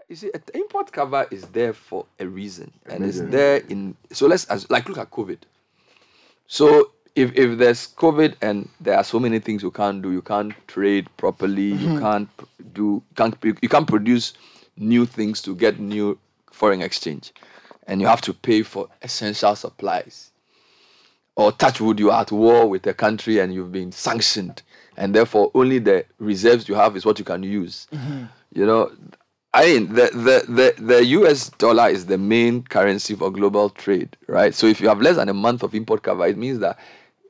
You see, import cover is there for a reason, and it's there in. So let's like look at COVID. So if there's COVID and there are so many things you can't do, you can't trade properly, you can't produce new things to get new foreign exchange, and you have to pay for essential supplies. Or touch wood, you are at war with a country and you've been sanctioned, and therefore only the reserves you have is what you can use. You know, I mean, the US dollar is the main currency for global trade, right? So if you have less than a month of import cover, it means that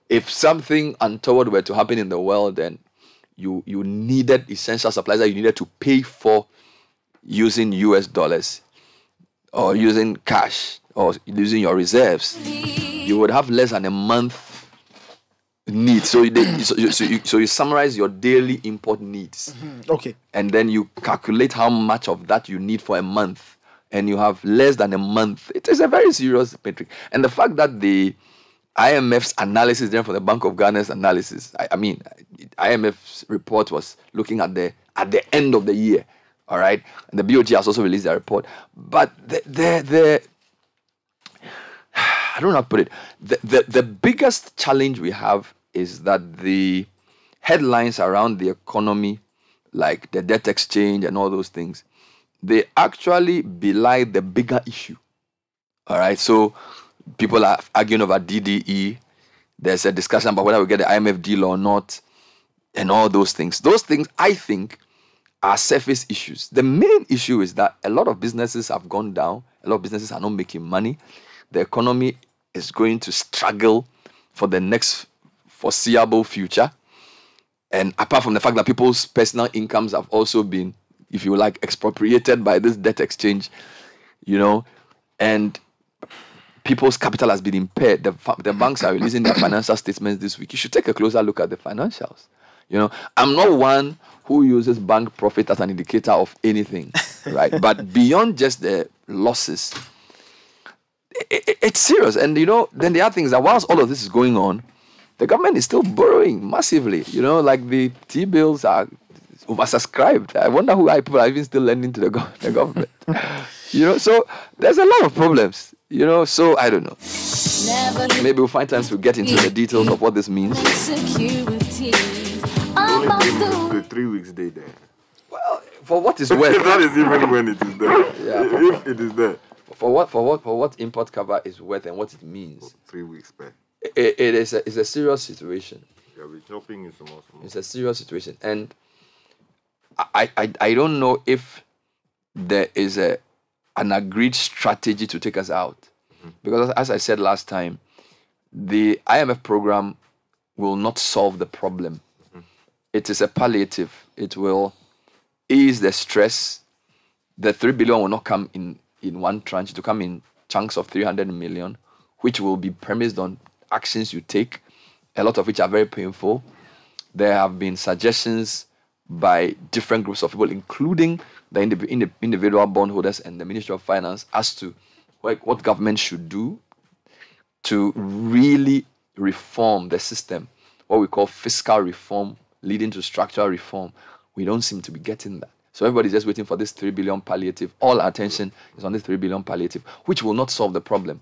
if something untoward were to happen in the world, then you needed essential supplies that you needed to pay for using US dollars or using cash or using your reserves. You would have less than a month need. So you summarize your daily import needs. Okay. And then you calculate how much of that you need for a month. And you have less than a month. It is a very serious metric. And the fact that the IMF's analysis then for the Bank of Ghana's analysis, I mean, IMF's report was looking at the end of the year. All right. And the BOG has also released their report. But I don't know how to put it. The biggest challenge we have is that the headlines around the economy, like the debt exchange and all those things, they actually belie the bigger issue. All right. So people are arguing over DDE. There's a discussion about whether we get the IMF deal or not, and all those things. Those things, I think, are surface issues. The main issue is that a lot of businesses have gone down. A lot of businesses are not making money. The economy is going to struggle for the next foreseeable future. And apart from the fact that people's personal incomes have also been, if you like, expropriated by this debt exchange, you know, and people's capital has been impaired. The banks are releasing their financial statements this week. You should take a closer look at the financials. You know, I'm not one who uses bank profit as an indicator of anything, right? But beyond just the losses, it's serious. And, you know, then the other thing is that whilst all of this is going on, the government is still borrowing massively. You know, like the T-bills are oversubscribed. I wonder who people are even still lending to the government. You know, so there's a lot of problems. You know, so I don't know. Maybe we'll find time to get into the details of what this means. The 3 weeks day there. Well, for what is worth. That is even when it is there. Yeah, if it is there. For what import cover is worth and what it means. 3 weeks back. It's a serious situation. Yeah, we're chopping it small. It's a serious situation, and I don't know if there is an agreed strategy to take us out, because as I said last time, the IMF program will not solve the problem. It is a palliative. It will ease the stress. The 3 billion will not come in one tranche. It will come in chunks of 300 million, which will be premised on actions you take, a lot of which are very painful. There have been suggestions by different groups of people, including the individual bondholders and the Ministry of Finance, as to what government should do to really reform the system, what we call fiscal reform, leading to structural reform. We don't seem to be getting that. So everybody's just waiting for this 3 billion palliative. All our attention is on this 3 billion palliative, which will not solve the problem.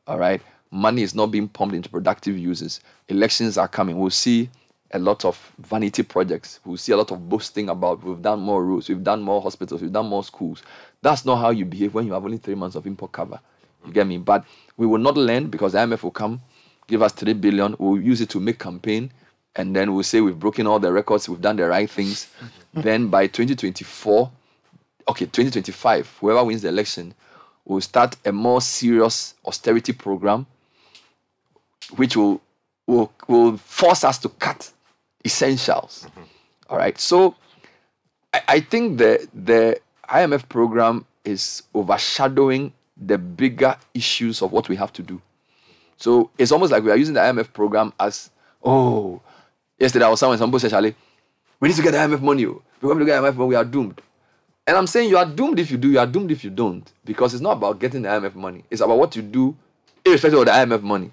All right? Money is not being pumped into productive uses. Elections are coming. We'll see a lot of vanity projects. We'll see a lot of boasting about we've done more roads, we've done more hospitals, we've done more schools. That's not how you behave when you have only 3 months of import cover. You get me? But we will not lend because the IMF will come, give us 3 billion. We'll use it to make campaign. And then we'll say we've broken all the records, we've done the right things. Then by 2025, whoever wins the election will start a more serious austerity program, which will force us to cut essentials. All right. So I think the IMF program is overshadowing the bigger issues of what we have to do. So it's almost like we are using the IMF program as, yesterday I was somewhere, somebody said, Charlie, we need to get the IMF money. If we want to get the IMF money, we are doomed. And I'm saying you are doomed if you do, you are doomed if you don't. Because it's not about getting the IMF money. It's about what you do irrespective of the IMF money.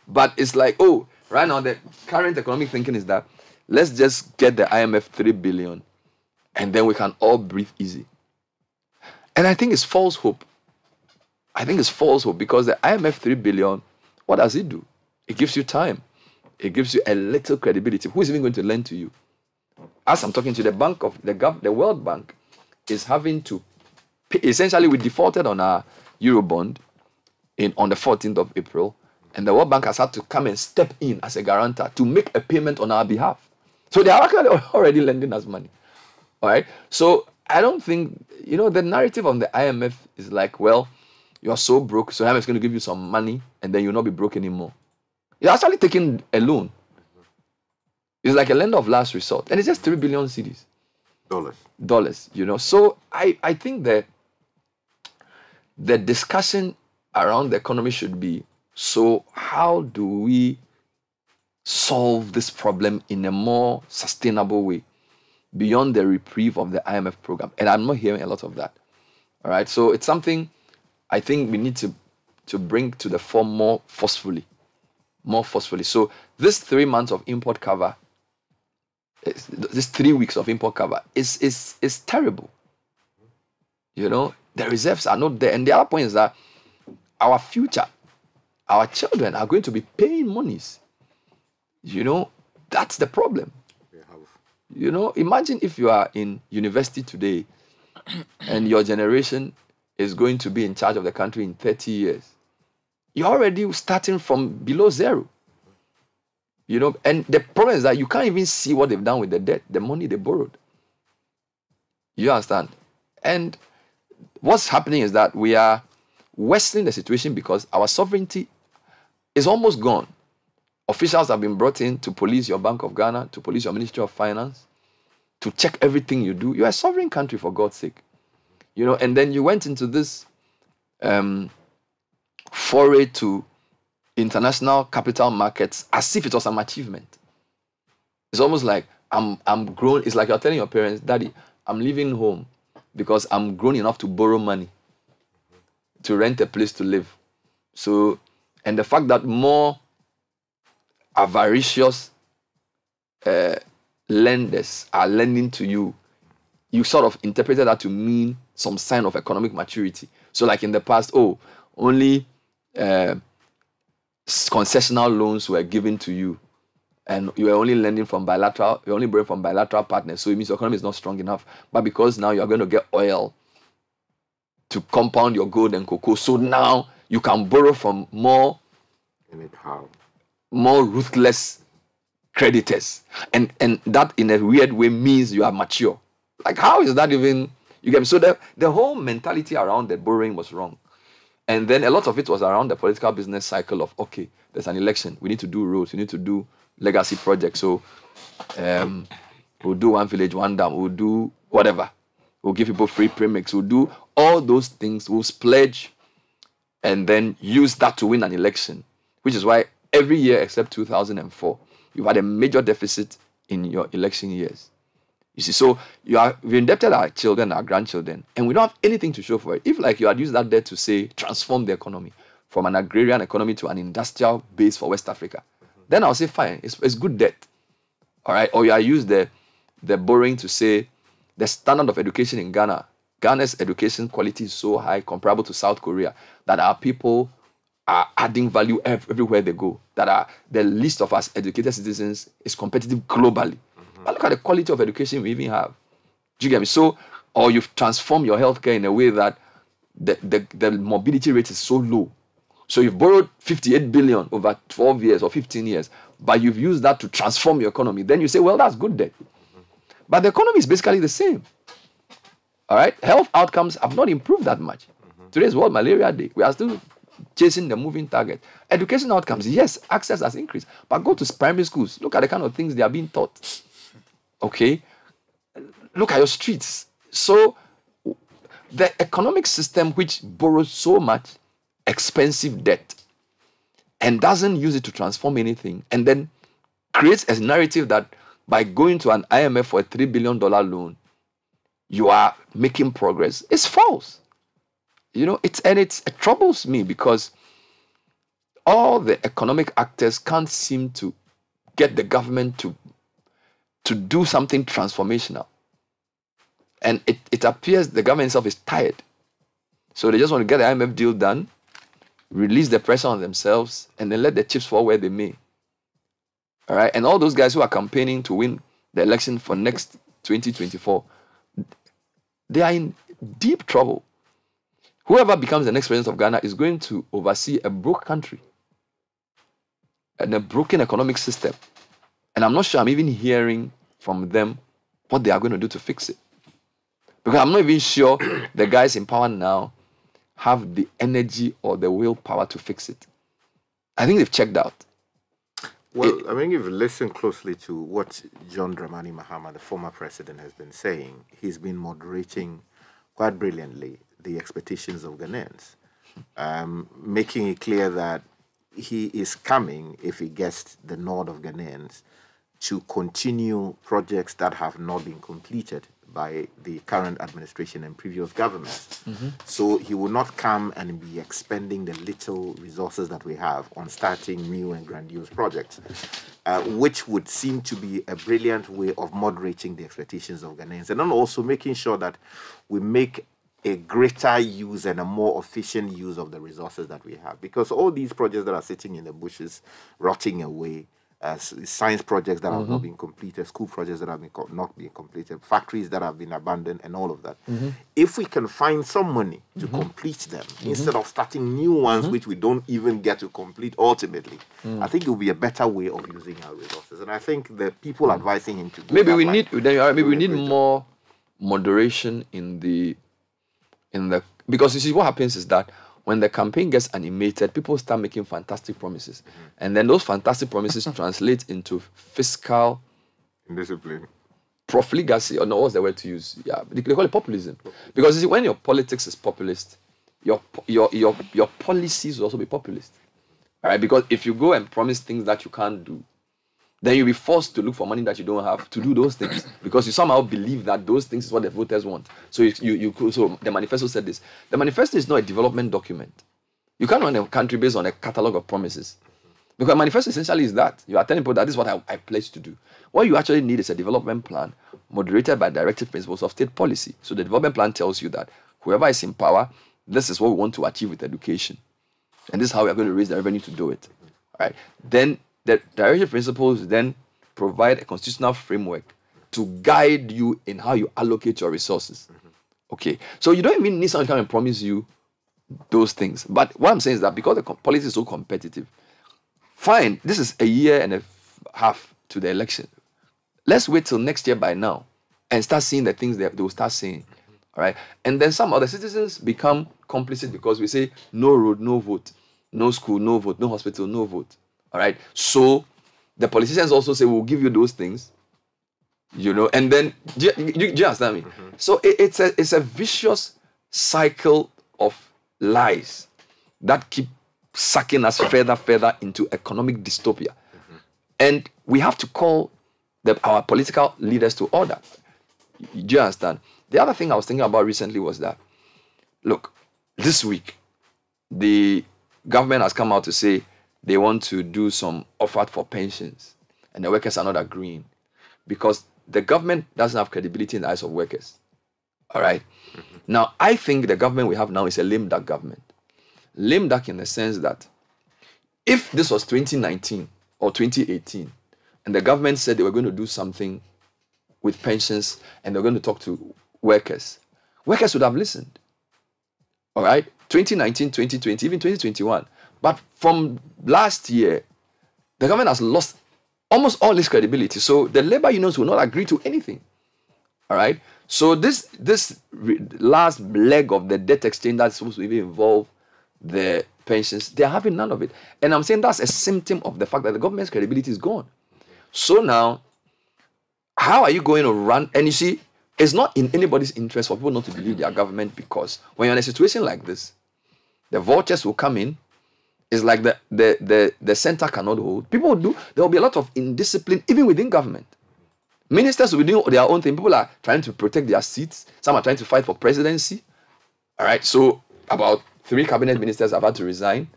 But it's like, right now the current economic thinking is that let's just get the IMF 3 billion and then we can all breathe easy. And I think it's false hope. I think it's false hope because the IMF 3 billion, what does it do? It gives you time. It gives you a little credibility. Who is even going to lend to you? As I'm talking to the bank of the World Bank is having to pay, essentially we defaulted on our Eurobond on the 14th of April, and the World Bank has had to come and step in as a guarantor to make a payment on our behalf. So they are actually already lending us money. All right. So I don't think, the narrative of the IMF is like, well, you're so broke, so IMF is going to give you some money and then you'll not be broke anymore. You're actually taking a loan. It's like a lender of last resort. And it's just 3 billion cedis. Dollars, So I think that the discussion around the economy should be, so how do we solve this problem in a more sustainable way beyond the reprieve of the IMF program? And I'm not hearing a lot of that. All right. So it's something I think we need to bring to the fore more forcefully. So this 3 months of import cover, this 3 weeks of import cover is terrible. The reserves are not there. And the other point is that our future, our children are going to be paying monies. That's the problem. Imagine if you are in university today and your generation is going to be in charge of the country in 30 years. You're already starting from below zero. And the problem is that you can't even see what they've done with the debt, the money they borrowed. You understand? And what's happening is that we are worsening the situation because our sovereignty is almost gone. Officials have been brought in to police your Bank of Ghana, to police your Ministry of Finance, to check everything you do. You're a sovereign country, for God's sake. And then you went into this foray to international capital markets as if it was an achievement. It's almost like I'm grown. It's like you're telling your parents, Daddy, I'm leaving home because I'm grown enough to borrow money to rent a place to live. So, and the fact that more avaricious lenders are lending to you, you sort of interpreted that to mean some sign of economic maturity. So like in the past, only concessional loans were given to you and you were only lending from bilateral, you're only borrowing from bilateral partners. So it means your economy is not strong enough. But because now you're going to get oil to compound your gold and cocoa, so now you can borrow from more ruthless creditors. And that in a weird way means you are mature. Like, how is that even? You get me? So the whole mentality around the borrowing was wrong. And then a lot of it was around the political business cycle of, okay, there's an election. We need to do roads. We need to do legacy projects. So we'll do one village, one dam. We'll do whatever. We'll give people free premix. We'll do all those things. We'll pledge and then use that to win an election, which is why every year except 2004, you've had a major deficit in your election years. You see, so we indebted our children, our grandchildren, and we don't have anything to show for it. If like you had used that debt to say, transform the economy from an agrarian economy to an industrial base for West Africa, then I'll say, fine, it's good debt. All right. Or you used the borrowing to say the standard of education in Ghana, Ghana's education quality is so high comparable to South Korea that our people are adding value everywhere they go, that the least of us educated citizens is competitive globally. But look at the quality of education we even have. Do you get me? So, or you've transformed your healthcare in a way that the morbidity rate is so low. So you've borrowed 58 billion over 12 years or 15 years, but you've used that to transform your economy. Then you say, well, that's good debt. But the economy is basically the same. All right? Health outcomes have not improved that much. Today is World Malaria Day. We are still chasing the moving target. Education outcomes, yes, access has increased. But go to primary schools. Look at the kind of things they are being taught. Okay? Look at your streets. So the economic system which borrows so much expensive debt and doesn't use it to transform anything and then creates a narrative that by going to an IMF for a $3 billion loan, you are making progress. It's false. It troubles me because all the economic actors can't seem to get the government to do something transformational. And it appears the government itself is tired So they just want to get the IMF deal done, release the pressure on themselves, and then let the chips fall where they may. All right? And all those guys who are campaigning to win the election for next 2024, they are in deep trouble. Whoever becomes the next president of Ghana is going to oversee a broke country and a broken economic system. And I'm not sure I'm even hearing from them what they are going to do to fix it. Because I'm not even sure the guys in power now have the energy or the willpower to fix it. I think they've checked out. Well, I mean, if you listen closely to what John Dramani Mahama, the former president, has been saying, he's been moderating quite brilliantly the expectations of Ghanaians, making it clear that he is coming, if he gets the nod of Ghanaians, to continue projects that have not been completed by the current administration and previous governments. So he will not come and be expending the little resources that we have on starting new and grandiose projects, which would seem to be a brilliant way of moderating the expectations of Ghanaians, and then also making sure that we make a greater use and a more efficient use of the resources that we have. Because all these projects that are sitting in the bushes, rotting away, science projects that have not been completed, school projects that have not been completed, factories that have been abandoned, and all of that. If we can find some money to complete them, instead of starting new ones which we don't even get to complete ultimately, I think it will be a better way of using our resources. And I think the people advising him to go Maybe that we line maybe we need more moderation in the because you see what happens is that when the campaign gets animated, people start making fantastic promises. And then those fantastic promises translate into fiscal discipline, profligacy, or no, what's the word to use? Yeah, they call it populism. Because you see, when your politics is populist, your policies will also be populist. All right, because if you go and promise things that you can't do, then you'll be forced to look for money that you don't have to do those things, because you somehow believe that those things is what the voters want. So so the manifesto said this. The manifesto is not a development document. You can't run a country based on a catalog of promises. Because a manifesto essentially is that. You are telling people that this is what I pledge to do. What you actually need is a development plan moderated by directive principles of state policy. So the development plan tells you that whoever is in power, this is what we want to achieve with education. And this is how we are going to raise the revenue to do it. All right. Then the directive principles then provide a constitutional framework to guide you in how you allocate your resources. Okay, so you don't even need someone to come and promise you those things. But what I'm saying is that because the policy is so competitive, fine, this is a year and a half to the election. Let's wait till next year by now and start seeing the things that they will start saying. All right, and then some other citizens become complicit because we say no road, no vote, no school, no vote, no hospital, no vote. All right. So the politicians also say, we'll give you those things, and then, do you understand me? So it's a vicious cycle of lies that keep sucking us further into economic dystopia. And we have to call our political leaders to order. Do you understand? The other thing I was thinking about recently was that, look, this week, the government has come out to say, they want to do some offer for pensions, and the workers are not agreeing because the government doesn't have credibility in the eyes of workers. All right. Now, I think the government we have now is a lame duck government. Lame duck in the sense that if this was 2019 or 2018, and the government said they were going to do something with pensions and they're going to talk to workers, workers would have listened. All right. 2019, 2020, even 2021. But from last year, the government has lost almost all its credibility. So the labor unions will not agree to anything. All right. So this last leg of the debt exchange that's supposed to even involve the pensions, they're having none of it. And I'm saying that's a symptom of the fact that the government's credibility is gone. So now, how are you going to run? And you see, it's not in anybody's interest for people not to believe their government, because when you're in a situation like this, the vultures will come in. It's like the center cannot hold. People there will be a lot of indiscipline even within government. Ministers will be doing their own thing. People are trying to protect their seats. Some are trying to fight for presidency. All right. So about 3 cabinet ministers have had to resign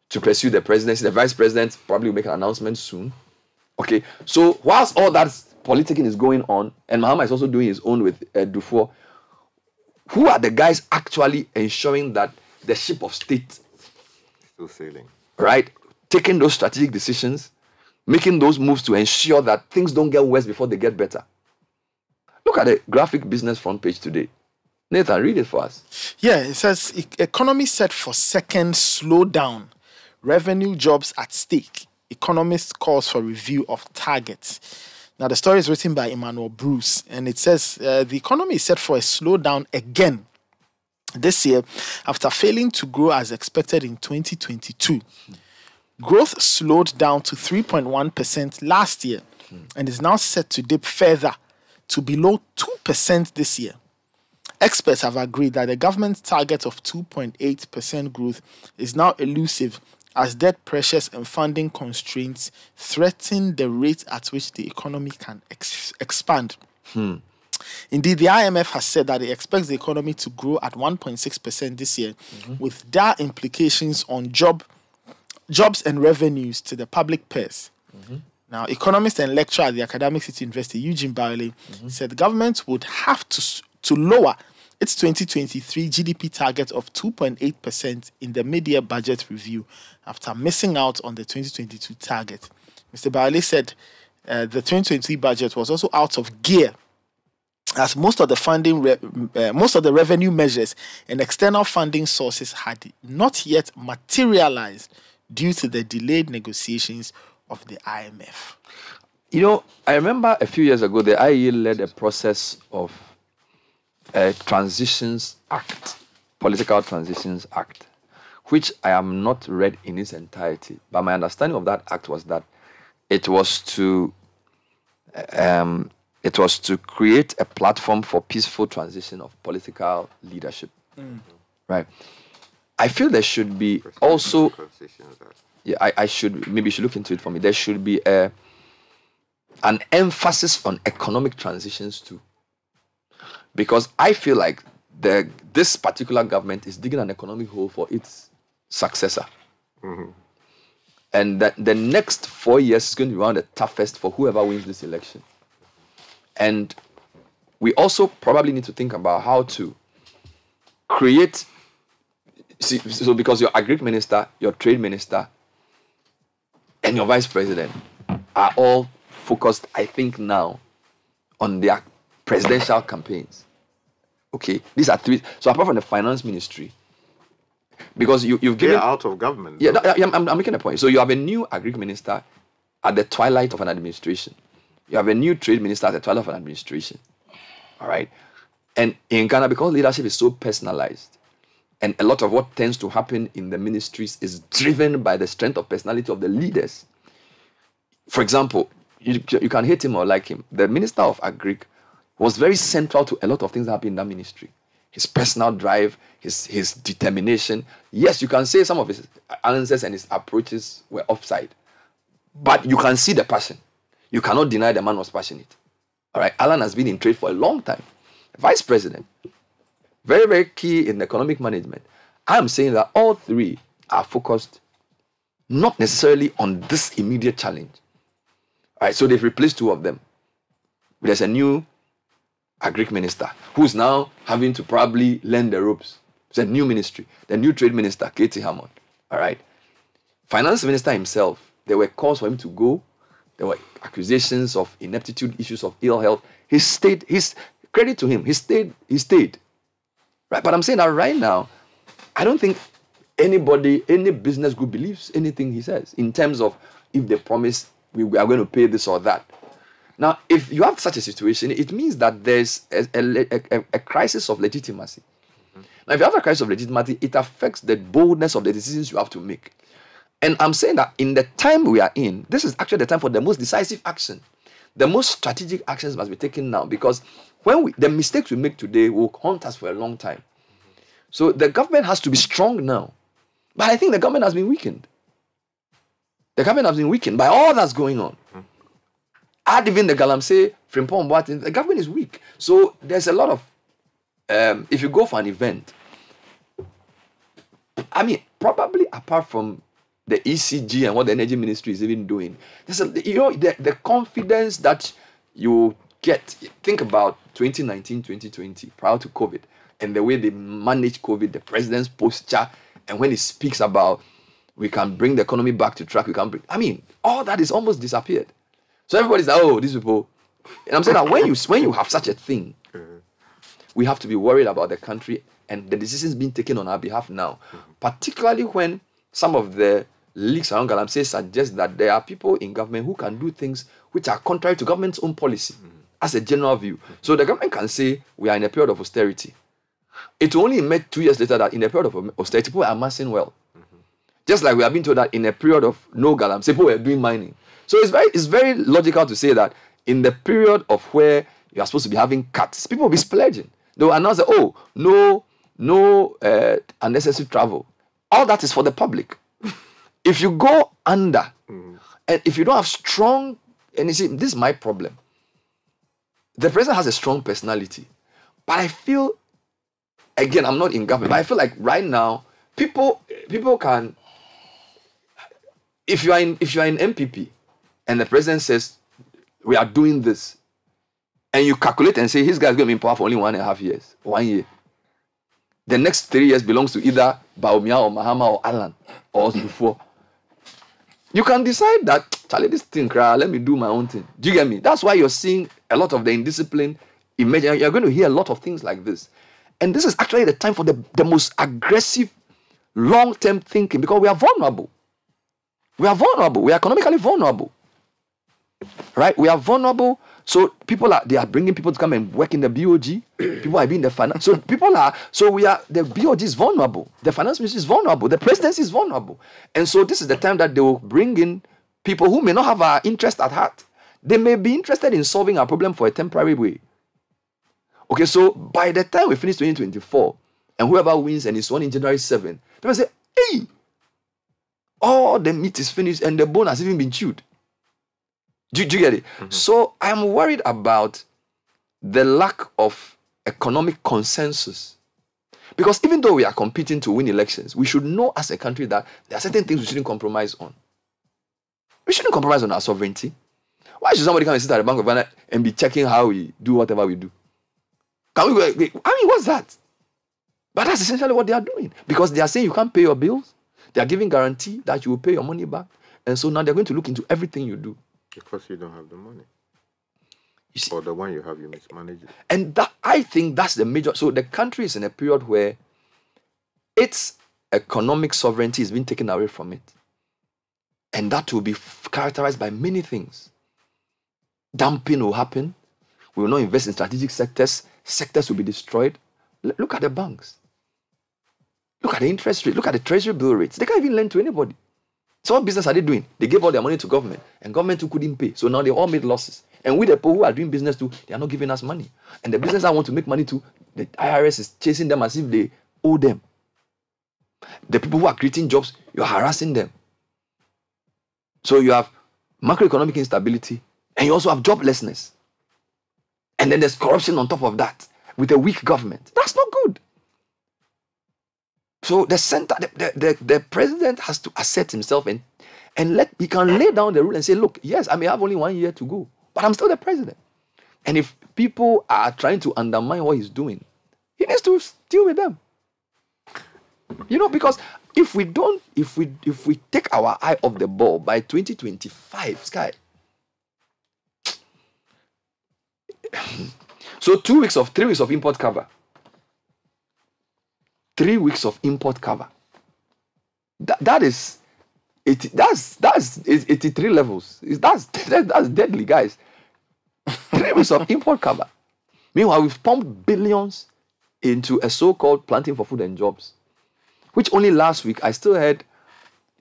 to pursue the presidency. The vice president probably will make an announcement soon. Okay. So whilst all that politicking is going on, and Mahama is also doing his own with Dufour, who are the guys actually ensuring that the ship of state, Still sailing. right, taking those strategic decisions, making those moves to ensure that things don't get worse before they get better? Look at the graphic business front page today. Nathan, read it for us. Yeah, it says economy set for second slowdown. Revenue jobs at stake. Economist calls for review of targets. Now, the story is written by Emmanuel Bruce, and it says the economy is set for a slowdown again this year after failing to grow as expected in 2022. Growth slowed down to 3.1% last year and is now set to dip further to below 2% this year. Experts have agreed that the government's target of 2.8% growth is now elusive as debt pressures and funding constraints threaten the rate at which the economy can expand. Indeed, the IMF has said that it expects the economy to grow at 1.6% this year, with dire implications on jobs and revenues to the public purse. Now, economist and lecturer at the academic Citi University, Eugene Barley, said the government would have to lower its 2023 GDP target of 2.8% in the mid-year budget review after missing out on the 2022 target. Mr. Barley said the 2023 budget was also out of gear as most of the revenue measures and external funding sources had not yet materialized due to the delayed negotiations of the IMF. You know, I remember a few years ago, the IEA led a process of a Transitions Act, Political Transitions Act, which I have not read in its entirety. But my understanding of that act was that it was to create a platform for peaceful transition of political leadership. Right. I feel there should be also. Yeah, I should look into it for me. There should be an emphasis on economic transitions too, because I feel like this particular government is digging an economic hole for its successor, and that the next 4 years is going to be one of the toughest for whoever wins this election. And we also probably need to think about how to create. So because your agri minister, your trade minister, and your vice president are all focused, I think, now on their presidential campaigns. Okay, these are three. So apart from the finance ministry, because you've given... They're out of government. Yeah, I'm making a point. So you have a new agri minister at the twilight of an administration. You have a new trade minister at the twilight of an administration. All right? And in Ghana, because leadership is so personalized, and a lot of what tends to happen in the ministries is driven by the strength of personality of the leaders. For example, you can hate him or like him. The Minister of Agri was very central to a lot of things that happen in that ministry. His personal drive, his determination. Yes, you can say some of his answers and his approaches were offside, but you can see the passion. You cannot deny the man was passionate. All right, Alan has been in trade for a long time. Vice President, very, very key in economic management. I'm saying that all three are focused not necessarily on this immediate challenge. All right, so they've replaced two of them. There's a new agri minister who's now having to probably learn the ropes. It's a new ministry. The new trade minister, Katie Hammond. All right. Finance minister himself, there were calls for him to go. There were accusations of ineptitude, issues of ill health. He stayed. Credit to him. He stayed. Right. But I'm saying that right now, I don't think any business group believes anything he says in terms of if they promise we are going to pay this or that. Now, if you have such a situation, it means that there's a crisis of legitimacy. Now, if you have a crisis of legitimacy, it affects the boldness of the decisions you have to make. And I'm saying that in the time we are in, this is actually the time for the most decisive action. The most strategic actions must be taken now, because the mistakes we make today will haunt us for a long time. So the government has to be strong now. But I think the government has been weakened. The government has been weakened by all that's going on. Add even the Galamsey, Frimpong, Boateng, the government is weak. So there's a lot of, if you go for an event, I mean, probably apart from the ECG and what the energy ministry is even doing, there's the confidence that you get. Think about 2019, 2020, prior to COVID. and the way they manage COVID, the president's posture, and when he speaks about we can bring the economy back to track, all that is almost disappeared. So everybody's like, oh, these people. And I'm saying that when you have such a thing, we have to be worried about the country and the decisions being taken on our behalf now, particularly when some of the leaks around Galamsey suggest that there are people in government who can do things which are contrary to government's own policy as a general view. So the government can say we are in a period of austerity. It only met 2 years later that in a period of austerity, people are amassing wealth. Just like we have been told that in a period of no Galamsey, people were doing mining. So it's very logical to say that in the period of where you are supposed to be having cuts, people will be splurging. They will announce that, oh, no unnecessary travel. All that is for the public. If you go under, and if you don't have strong, and you see, this is my problem. The president has a strong personality, but I feel, again, I'm not in government, but I feel like right now, people can, if you are in MPP, and the president says, we are doing this, and you calculate and say, his guy's going to be in power for only 1.5 years, 1 year. The next 3 years belongs to either Baumia or Mahama or Alan or before. You can decide that, Charlie, this thing, let me do my own thing. Do you get me? That's why you're seeing a lot of the indiscipline emerging. You're going to hear a lot of things like this. And this is actually the time for the most aggressive, long-term thinking, because we are vulnerable. We are vulnerable. We are economically vulnerable. Right? We are vulnerable. So they are bringing people to come and work in the BOG. People are being the finance. So the BOG is vulnerable. The finance ministry is vulnerable. The presidency is vulnerable. And so this is the time that they will bring in people who may not have our interest at heart. They may be interested in solving our problem for a temporary way. Okay, so by the time we finish 2024, and whoever wins and is won in January 7, they will say, hey, all the meat is finished and the bone has even been chewed. Do you get it? So I'm worried about the lack of economic consensus. Because even though we are competing to win elections, we should know as a country that there are certain things we shouldn't compromise on. We shouldn't compromise on our sovereignty. Why should somebody come and sit at the Bank of Ghana and be checking how we do whatever we do? What's that? But that's essentially what they are doing. Because they are saying you can't pay your bills. They are giving guarantee that you will pay your money back. And so now they're going to look into everything you do. Because you don't have the money. You see, or the one you have, you mismanage it. And I think that's the major. So the country is in a period where its economic sovereignty is being taken away from it. And that will be characterized by many things. Dumping will happen. We will not invest in strategic sectors. Sectors will be destroyed. Look at the banks. Look at the interest rate. Look at the treasury bill rates. They can't even lend to anybody. So what business are they doing? They gave all their money to government, and government too couldn't pay. So now they all made losses. And we, the people who are doing business too, they are not giving us money. And the business I want to make money to, the IRS is chasing them as if they owe them. The people who are creating jobs, you're harassing them. So you have macroeconomic instability, and you also have joblessness. And then there's corruption on top of that, with a weak government. That's not good. So the president has to assert himself and he can lay down the rule and say, look, yes, I may have only 1 year to go, but I'm still the president. And if people are trying to undermine what he's doing, he needs to deal with them. Because if we take our eye off the ball by 2025, Sky. So 3 weeks of import cover. 3 weeks of import cover. That's 83 levels. That's deadly, guys. 3 weeks of import cover. Meanwhile, we've pumped billions into a so-called planting for food and jobs, which only last week I still heard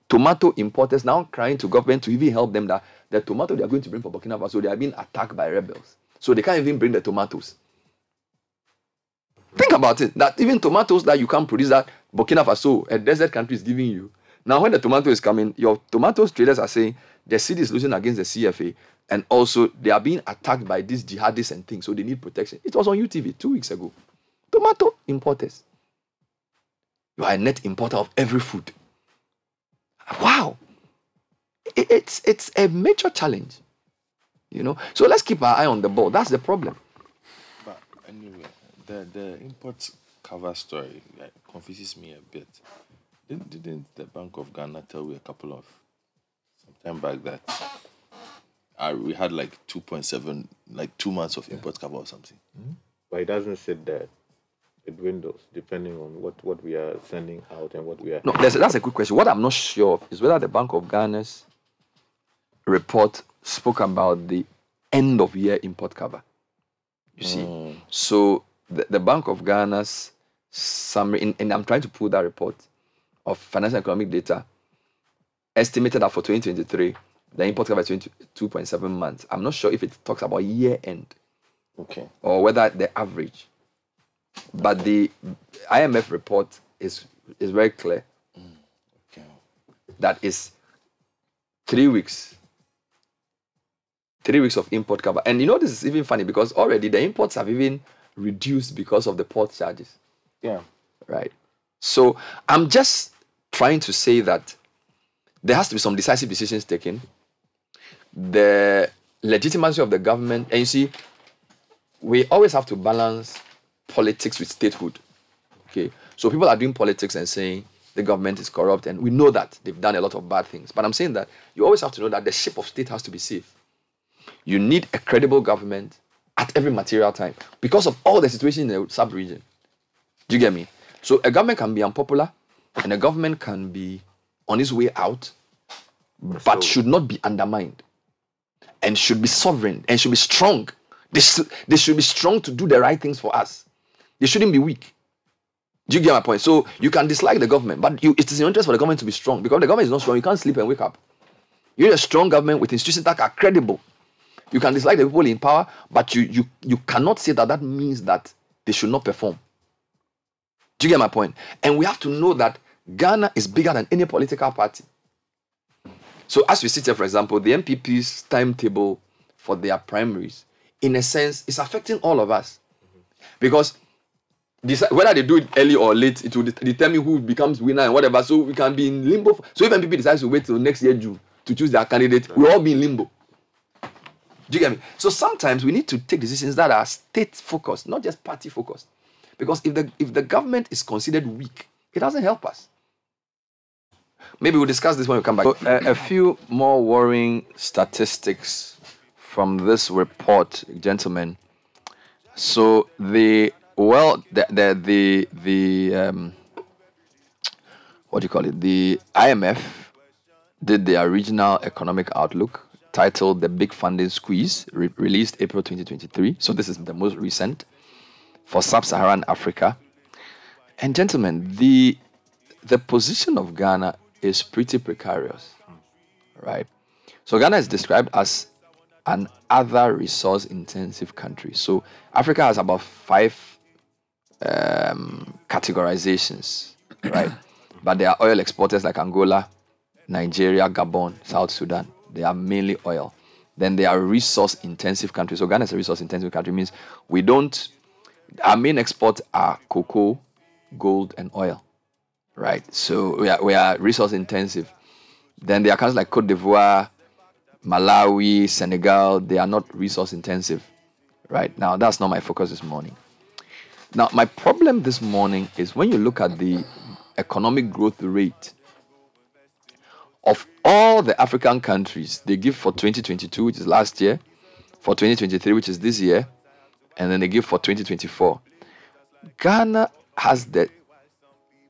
tomato importers now crying to government to even help them that the tomato they are going to bring for Burkina Faso, they are being attacked by rebels. So they can't even bring the tomatoes. Think about it, that even tomatoes that you can't produce, that Burkina Faso, a desert country, is giving you. Now, when the tomato is coming, your tomatoes traders are saying the Citi is losing against the CFA, and also they are being attacked by these jihadists and things, so they need protection. It was on UTV 2 weeks ago. Tomato importers. You are a net importer of every food. Wow. It's a major challenge. So let's keep our eye on the ball. That's the problem. But anyway, the import cover story that confuses me a bit. Didn't the Bank of Ghana tell you a couple of some time back that we had like 2.7, like 2 months of import cover or something? But it doesn't sit there. It dwindles depending on what we are sending out and what we are. No, that's a good question. What I'm not sure of is whether the Bank of Ghana's report spoke about the end of year import cover. You see, so the Bank of Ghana's summary, and I'm trying to pull that report of financial and economic data, estimated that for 2023, the import cover is 22.7 months. I'm not sure if it talks about year end, Okay. or whether the average. But the IMF report is very clear. Okay. That is 3 weeks. 3 weeks of import cover. And you know, this is even funny because already the imports have even reduced because of the port charges. Yeah. Right. So I'm just trying to say that there has to be some decisive decisions taken. The legitimacy of the government, and you see, we always have to balance politics with statehood. Okay. So people are doing politics and saying the government is corrupt, and we know that they've done a lot of bad things. But I'm saying that you always have to know that the ship of state has to be safe. You need a credible government at every material time because of all the situations in the sub-region. Do you get me? So a government can be unpopular and a government can be on its way out, but should not be undermined and should be sovereign and should be strong. They should be strong to do the right things for us. They shouldn't be weak. Do you get my point? So you can dislike the government, but it is in your interest for the government to be strong. Because the government is not strong, you can't sleep and wake up. You need a strong government with institutions that are credible. You can dislike the people in power, but you cannot say that means that they should not perform. Do you get my point? And we have to know that Ghana is bigger than any political party. So as we sit here, for example, the MPP's timetable for their primaries, in a sense, is affecting all of us. Because whether they do it early or late, it will determine who becomes winner and whatever. So we can be in limbo. So if MPP decides to wait till next year, June, to choose their candidate, we'll all be in limbo. Do you get me? So sometimes we need to take decisions that are state-focused, not just party-focused. Because if the government is considered weak, it doesn't help us. Maybe we'll discuss this when we come back. So, a few more worrying statistics from this report, gentlemen. So the what do you call it? The IMF did their regional economic outlook titled "The Big Funding Squeeze," released April 2023. So this is the most recent for sub-Saharan Africa. And gentlemen, the position of Ghana is pretty precarious, right? So Ghana is described as an other resource-intensive country. So Africa has about 5 categorizations, right? But there are oil exporters like Angola, Nigeria, Gabon, South Sudan. They are mainly oil. Then there are resource-intensive countries. So Ghana is a resource-intensive country, means our main exports are cocoa, gold, and oil, right? So we are resource-intensive. Then there are countries like Cote d'Ivoire, Malawi, Senegal. They are not resource-intensive, right? Now, that's not my focus this morning. Now, my problem this morning is when you look at the economic growth rate of all the African countries, they give for 2022, which is last year, for 2023, which is this year, and then they give for 2024. Ghana has the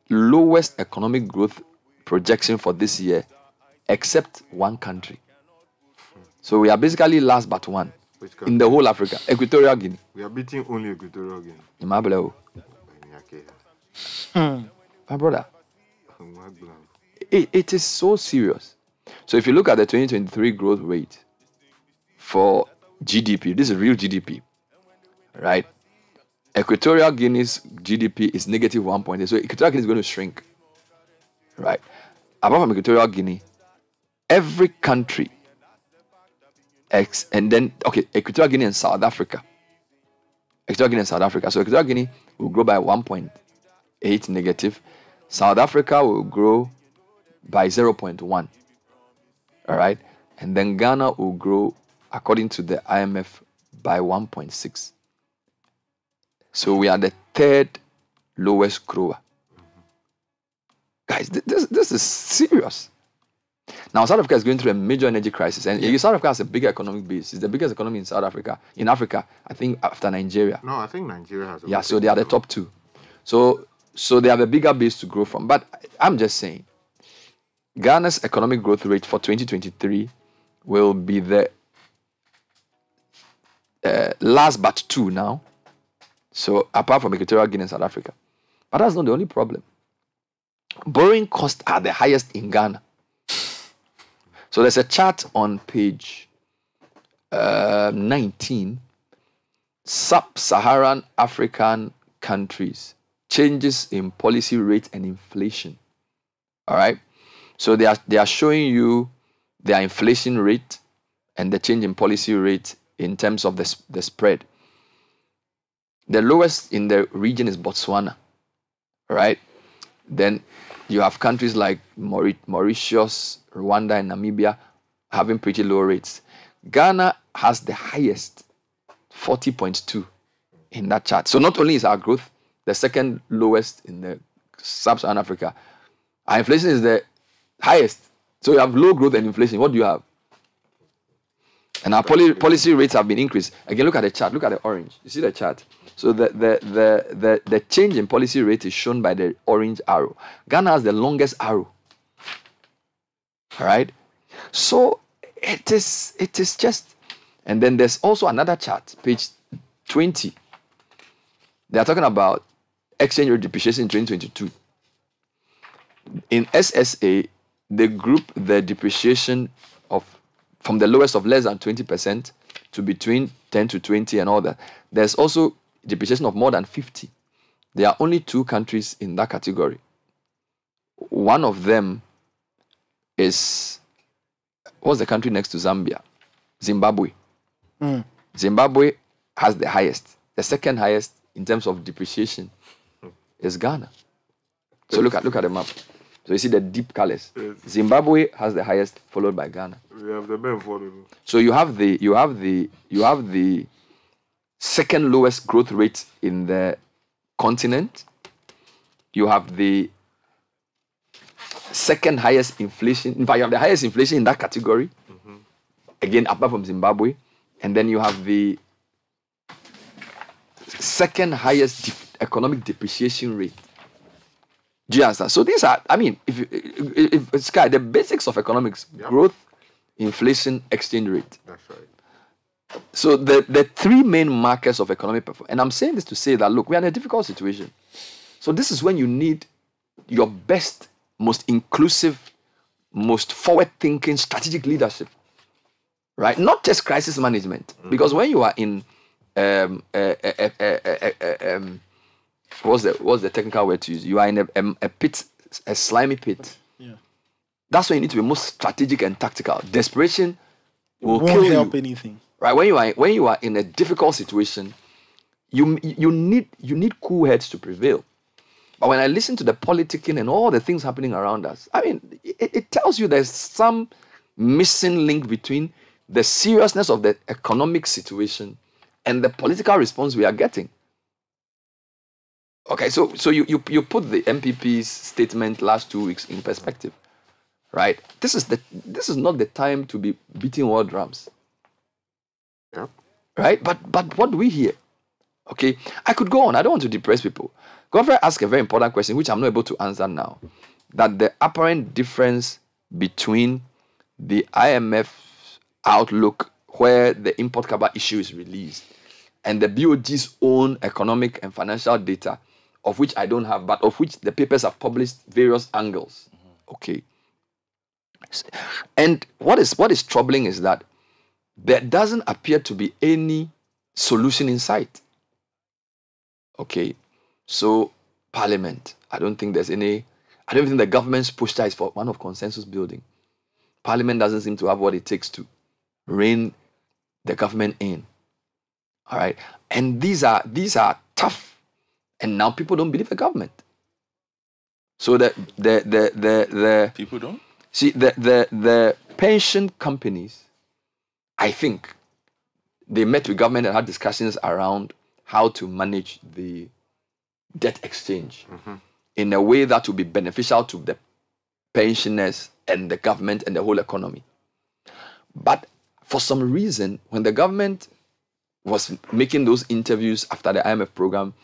lowest economic growth projection for this year, except one country. So we are basically last but one in the whole Africa. Equatorial Guinea. We are beating only Equatorial Guinea. My brother. It is so serious. So if you look at the 2023 growth rate for GDP, this is real GDP, right? Equatorial Guinea's GDP is negative 1.8. So Equatorial Guinea is going to shrink, right? Apart from Equatorial Guinea, every country, Equatorial Guinea and South Africa. Equatorial Guinea and South Africa. So Equatorial Guinea will grow by 1.8 negative. South Africa will grow by 0.1. All right? And then Ghana will grow, according to the IMF, by 1.6. So we are the third lowest grower. Guys, this is serious. Now, South Africa is going through a major energy crisis, and South Africa has a bigger economic base. It's the biggest economy in South Africa. In Africa, I think after Nigeria. No, I think Nigeria has. Yeah, so they are the top two. So they have a bigger base to grow from. But I'm just saying, Ghana's economic growth rate for 2023 will be the last but two now. So apart from Equatorial Guinea and South Africa. But that's not the only problem. Borrowing costs are the highest in Ghana. So there's a chart on page 19. Sub-Saharan African countries, changes in policy rate and inflation. All right. So they are showing you their inflation rate and the change in policy rate in terms of the spread. The lowest in the region is Botswana. All right. Then you have countries like Mauritius, Rwanda, and Namibia having pretty low rates. Ghana has the highest, 40.2 in that chart. So not only is our growth the second lowest in the sub-Saharan Africa, our inflation is the highest. So you have low growth and inflation. What do you have? And our policy rates have been increased. Again, look at the chart. Look at the orange. You see the chart? So the change in policy rate is shown by the orange arrow. Ghana has the longest arrow. All right. So it is just, and then there's also another chart, page 20. They are talking about exchange rate depreciation in 2022. In SSA, they group the depreciation from the lowest of less than 20% to between 10 to 20 and all that. There's also depreciation of more than 50. There are only two countries in that category. One of them is, what's the country next to Zambia? Zimbabwe. Zimbabwe has the highest. The second highest in terms of depreciation is Ghana. So look at the map. So you see the deep colors. Zimbabwe has the highest, followed by Ghana. We have the men following. So you have the second lowest growth rate in the continent. You have the second highest inflation. In fact, you have the highest inflation in that category. Again, apart from Zimbabwe. And then you have the second highest economic depreciation rate. Do you understand? So these are, I mean, if Sky, the basics of economics, growth, inflation, exchange rate. That's right. So the three main markers of economic performance, and I'm saying this to say that, look, we are in a difficult situation. So this is when you need your best, most inclusive, most forward-thinking strategic leadership, right? Not just crisis management. Because when you are in, what's the technical word to use? You are in a pit, a slimy pit. Yeah. That's when you need to be most strategic and tactical. Desperation will Won't kill help you. anything. Right, when you are in a difficult situation, you need cool heads to prevail. But when I listen to the politicking and all the things happening around us, I mean, it tells you there's some missing link between the seriousness of the economic situation and the political response we are getting. Okay, so you put the MPP's statement last 2 weeks in perspective, right? This is not the time to be beating war drums. Yep. Right? But what do we hear? Okay, I could go on. I don't want to depress people. Godfrey asked a very important question, which I'm not able to answer now. That the apparent difference between the IMF outlook, where the import cover issue is released, and the BOG's own economic and financial data, of which I don't have, but of which the papers have published various angles. Okay. And what is troubling is that there doesn't appear to be any solution in sight. Okay. So Parliament, I don't think the government's posture is for one of consensus building. Parliament doesn't seem to have what it takes to rein the government in. All right. And these are tough. And now people don't believe the government. So the People don't? see the pension companies, I think they met with government and had discussions around how to manage the debt exchange in a way that will be beneficial to the pensioners and the government and the whole economy. But for some reason, when the government was making those interviews after the IMF program,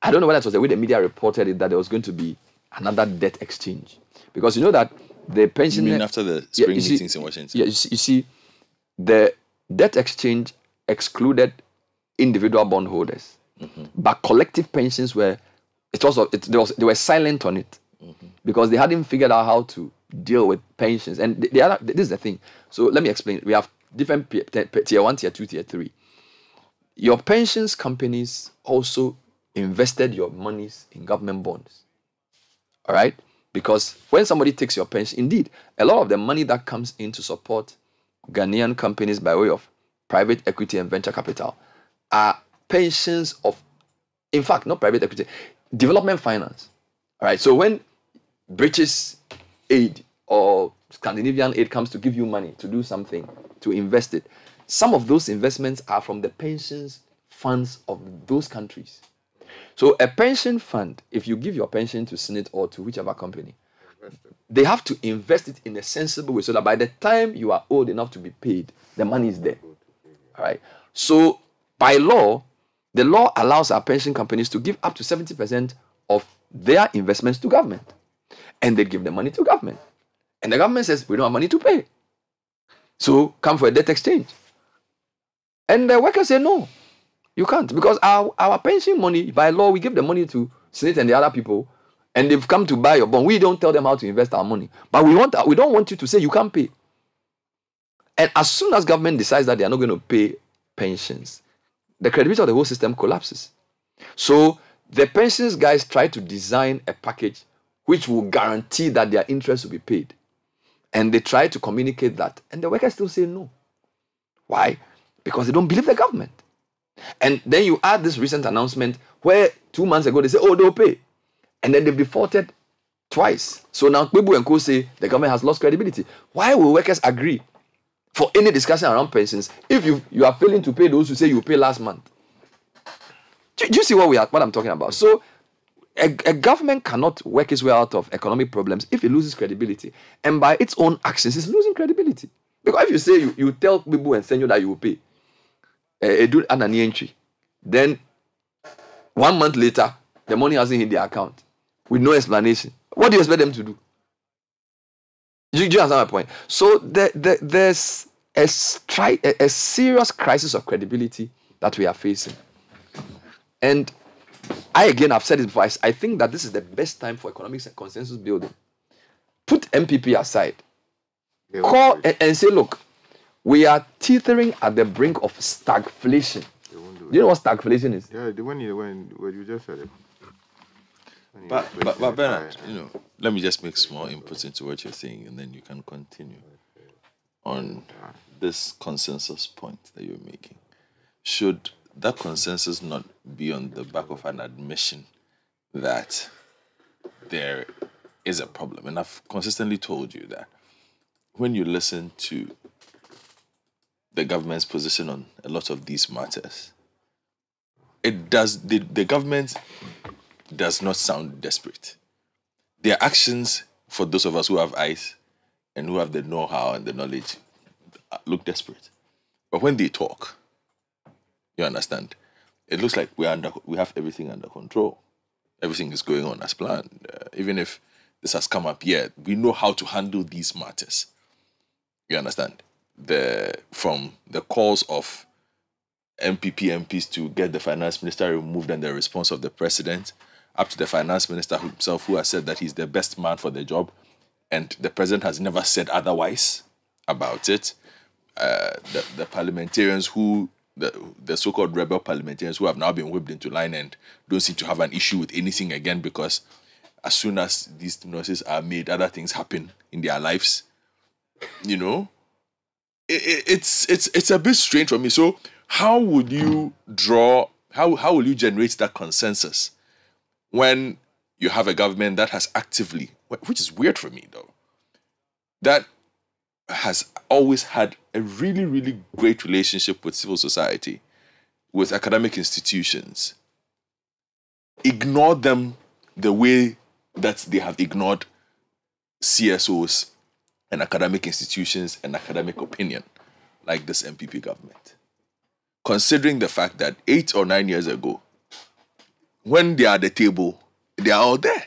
I don't know whether it was the way the media reported it, that there was going to be another debt exchange. Because you know that the pension... You mean after the spring meetings in Washington? Yeah, you see, the debt exchange excluded individual bondholders, but collective pensions were... they were silent on it because they hadn't figured out how to deal with pensions. And this is the thing. So let me explain. We have different tier 1, tier 2, tier 3. Your pensions companies also invested your monies in government bonds. All right? Because when somebody takes your pension, indeed, a lot of the money that comes in to support Ghanaian companies by way of private equity and venture capital are pensions of, in fact, not private equity, development finance. All right? So when British aid or Scandinavian aid comes to give you money to do something, to invest it, some of those investments are from the pensions funds of those countries. So a pension fund, if you give your pension to Senate or to whichever company, they have to invest it in a sensible way so that by the time you are old enough to be paid, the money is there. All right. So by law, the law allows our pension companies to give up to 70% of their investments to government. And they give the money to government. And the government says, we don't have money to pay. So come for a debt exchange. And the workers say, no, you can't. Because our pension money, by law, we give the money to Senate and the other people, and they've come to buy your bond. We don't tell them how to invest our money. But we don't want you to say you can't pay. And as soon as government decides that they are not going to pay pensions, the credibility of the whole system collapses. So the pensions guys try to design a package which will guarantee that their interest will be paid. And they try to communicate that. And the workers still say no. Why? Because they don't believe the government. And then you add this recent announcement where 2 months ago they say, oh, they'll pay. And then they've defaulted twice. So now Kwebu and Co say the government has lost credibility. Why will workers agree for any discussion around pensions if you are failing to pay those who say you pay last month? Do you see what I'm talking about? So a government cannot work its way out of economic problems if it loses credibility. And by its own actions, it's losing credibility. Because if you say you tell people and send you that you will pay, do an entry, then 1 month later, the money hasn't hit their account with no explanation. What do you expect them to do? Do you understand my point? So there's a serious crisis of credibility that we are facing. And I've said it before, I think that this is the best time for economic consensus building. Put MPP aside. Call and say, look, we are teetering at the brink of stagflation. Do you know what stagflation is? Yeah, when you just said it. But Bernard, let me just make small inputs into what you're saying, and then you can continue on this consensus point that you're making. Should that consensus not be on the back of an admission that there is a problem? And I've consistently told you that when you listen to the government's position on a lot of these matters, the government does not sound desperate. Their actions, for those of us who have eyes and who have the know-how and the knowledge, look desperate. But when they talk, you understand, it looks like we have everything under control. Everything is going on as planned. Even if this has come up yet, we know how to handle these matters. You understand? From the calls of MPs to get the finance minister removed and the response of the president, up to the finance minister himself, who has said that he's the best man for the job, and the president has never said otherwise about it. The parliamentarians the so-called rebel parliamentarians who have now been whipped into line and don't seem to have an issue with anything again, because as soon as these noises are made, other things happen in their lives. It's a bit strange for me. So how would you how will you generate that consensus when you have a government that has actively, which is weird for me though, that has always had a really, really great relationship with civil society, with academic institutions, ignore them the way that they have ignored CSOs and academic institutions and academic opinion, like this MPP government. Considering the fact that 8 or 9 years ago, when they are at the table, they are all there.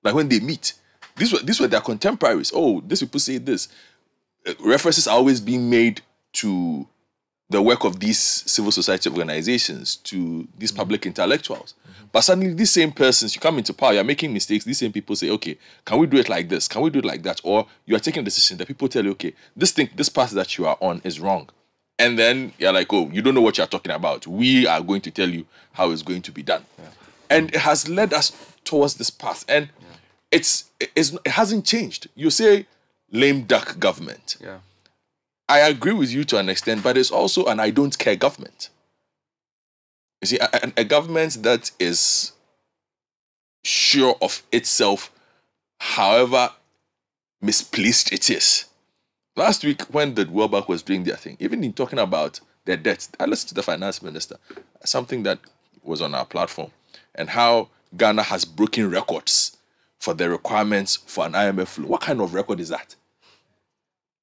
Like when they meet, these were their contemporaries. Oh, these people say this. References are always being made to the work of these civil society organizations, to these public intellectuals. But suddenly these same persons, you come into power, you're making mistakes, these same people say, okay, can we do it like this? Can we do it like that? Or you are taking a decision that people tell you, okay, this path that you are on is wrong. And then you're like, oh, you don't know what you're talking about. We are going to tell you how it's going to be done. Yeah. And it has led us towards this path. And it hasn't changed. You say lame duck government. Yeah. I agree with you to an extent, but it's also an I don't care government. You see, a government that is sure of itself, however misplaced it is. Last week, when the World Bank was doing their thing, even in talking about their debts, I listened to the finance minister, something that was on our platform, and how Ghana has broken records for the requirements for an IMF loan. What kind of record is that?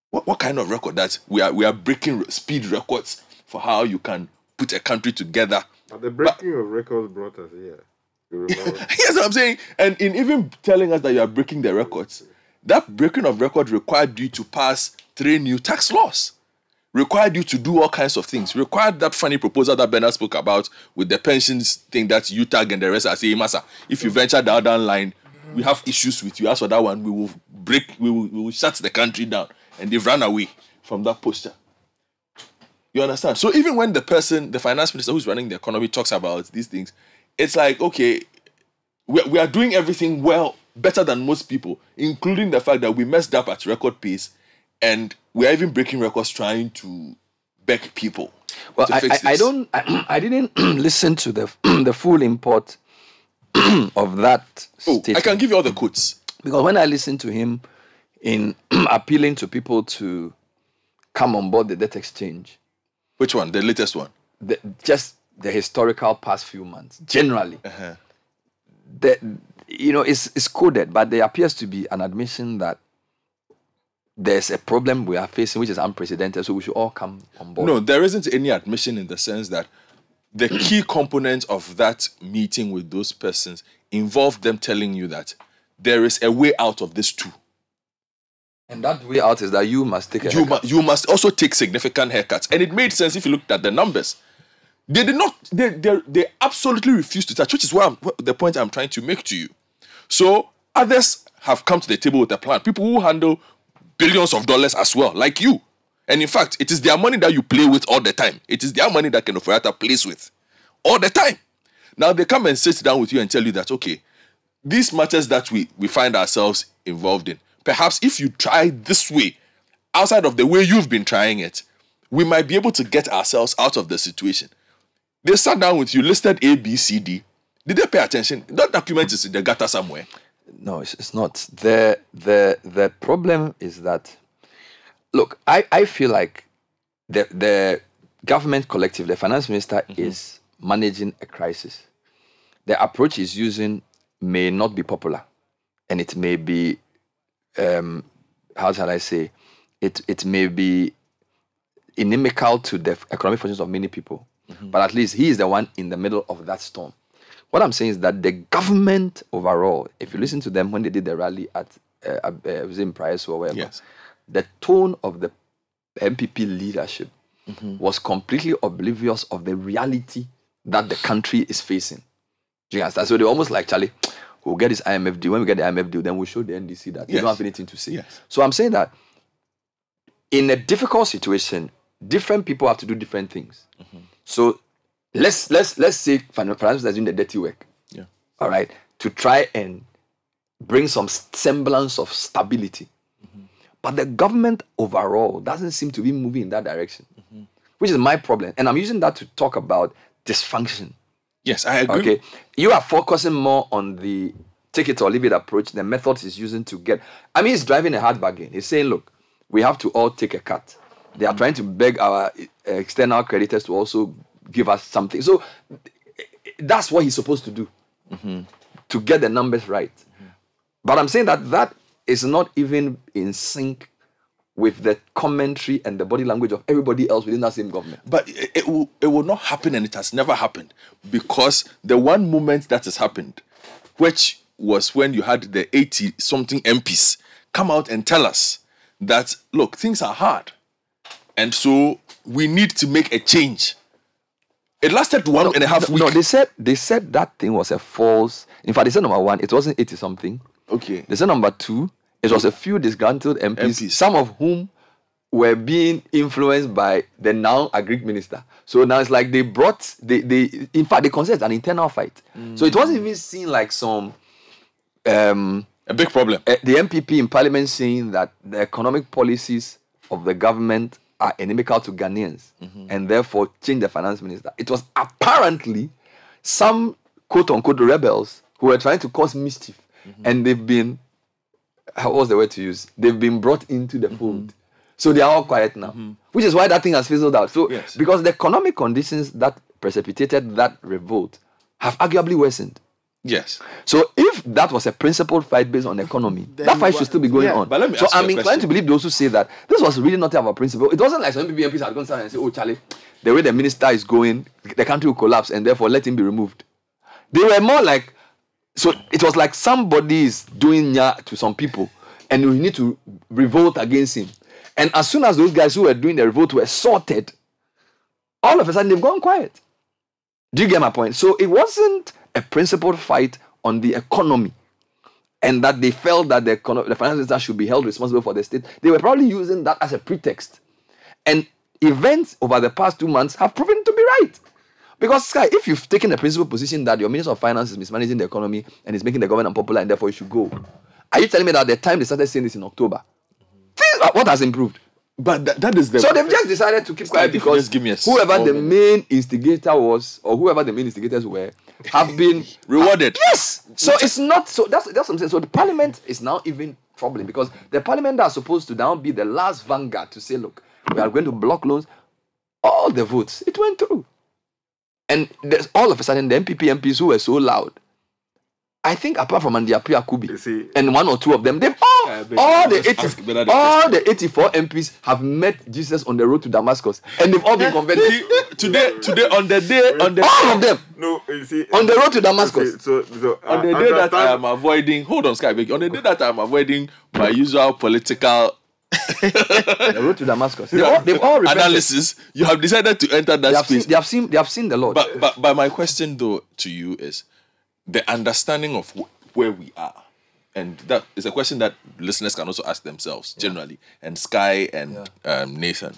What kind of record that we are breaking speed records for how you can put a country together? But the breaking of records brought us here. You remember? Yes, what I'm saying. And in even telling us that you are breaking the records, that breaking of record required you to pass 3 new tax laws, required you to do all kinds of things, required that funny proposal that Bernard spoke about with the pensions thing that you tag and the rest are saying, Masa, if you venture down that line, we have issues with you. As for that one, we will shut the country down. And they've run away from that posture. You understand? So even when the finance minister who's running the economy talks about these things, it's like, okay, we are doing everything well, better than most people, including the fact that we messed up at record pace, and we are even breaking records trying to beg people to fix this. I didn't listen to the full import of that statement. I can give you all the quotes. Because when I listened to him in appealing to people to come on board the debt exchange. Which one? The latest one? Just the historical past few months, generally. Uh-huh. It's coded, but there appears to be an admission that there's a problem we are facing, which is unprecedented, so we should all come on board. No, there isn't any admission in the sense that the key component of that meeting with those persons involved them telling you that there is a way out of this too. And that way out is that you must take a haircut. You must also take significant haircuts. And it made sense if you looked at the numbers. They did not, they absolutely refused to touch, which is the point I'm trying to make to you. So others have come to the table with a plan. People who handle billions of dollars as well, like you. And in fact, it is their money that you play with all the time. It is their money that Ken Ofori-Atta plays with all the time. Now they come and sit down with you and tell you that, okay, these matters that we find ourselves involved in, perhaps if you try this way, outside of the way you've been trying it, we might be able to get ourselves out of the situation. They sat down with you, listed A, B, C, D. Did they pay attention? That document is in the gutter somewhere. No, it's not. The problem is that, look, I feel like the government collective, the finance minister is managing a crisis. The approach he's using may not be popular, and it may be how shall I say, it may be inimical to the economic functions of many people, but at least he is the one in the middle of that storm. What I'm saying is that the government overall, if you listen to them when they did the rally at was in Price or wherever, yes, the tone of the MPP leadership was completely oblivious of the reality that the country is facing. Do you understand? So they were almost like, Charlie, we'll get this IMF deal. When we get the IMF deal, then we'll show the NDC that they don't have anything to say. Yes. So I'm saying that in a difficult situation, different people have to do different things. So let's say finance is doing the dirty work. Yeah. All right. To try and bring some semblance of stability. But the government overall doesn't seem to be moving in that direction, which is my problem. And I'm using that to talk about dysfunction. Yes, I agree. Okay, you are focusing more on the take it or leave it approach, the methods he's using to get. I mean, he's driving a hard bargain. He's saying, look, we have to all take a cut. They are trying to beg our external creditors to also give us something. So that's what he's supposed to do. to get the numbers right. But I'm saying that is not even in sync with the commentary and the body language of everybody else within that same government. But it will not happen, and it has never happened, because the one moment that has happened, which was when you had the 80-something MPs come out and tell us that, look, things are hard, and so we need to make a change. It lasted 1.5 weeks. No, they said that thing was a false. In fact, they said number one, it wasn't 80-something. Okay. They said number two, it was a few disgruntled MPs, some of whom were being influenced by the now agreed minister. So now it's like they brought, in fact, they considered an internal fight. So it wasn't even seen like some... a big problem. The MPP in parliament saying that the economic policies of the government are inimical to Ghanaians and therefore change the finance minister. It was apparently some quote-unquote rebels who were trying to cause mischief, and they've been, what was the word to use? They've been brought into the fold. So they are all quiet now, which is why that thing has fizzled out. So because the economic conditions that precipitated that revolt have arguably worsened. Yes. So if that was a principled fight based on economy, that fight should still be going on. But let me so ask you I'm a inclined question. to believe those who say that this was really not about principle. It wasn't like some MPs had gone and say, oh, Charlie, the way the minister is going, the country will collapse and therefore let him be removed. They were more like, so it was like somebody is doing nya to some people and we need to revolt against him. And as soon as those guys who were doing the revolt were sorted, all of a sudden they've gone quiet. Do you get my point? So it wasn't a principled fight on the economy and that they felt that the finance minister should be held responsible for the state. They were probably using that as a pretext. And events over the past 2 months have proven to be right. Because, Sky, if you've taken the principal position that your Minister of Finance is mismanaging the economy and is making the government unpopular and therefore you should go, are you telling me that at the time they started saying this in October, what has improved? But that is the... So they've just decided to keep quiet because whoever the main instigator was, or whoever the main instigators were, have been rewarded. Yes. So it's not... So that's what I'm saying. So the parliament is now even troubling because the parliament are supposed to now be the last vanguard to say, look, we are going to block loans. All the votes, it went through. And there's all of a sudden the MPs who were so loud, I think apart from Andy Akubi and one or two of them, they've all the 84 MPs have met Jesus on the road to Damascus, and they've all been converted. today on the day all of them. No, you see, on the road to Damascus. So on the day that I am avoiding, hold on, Sky, on the day that I am avoiding my usual political the road to Damascus. They've all analysis. You have decided to enter that space. They have seen the Lord. But my question though to you is the understanding of where we are, and that is a question that listeners can also ask themselves generally. And Sky and Nathan,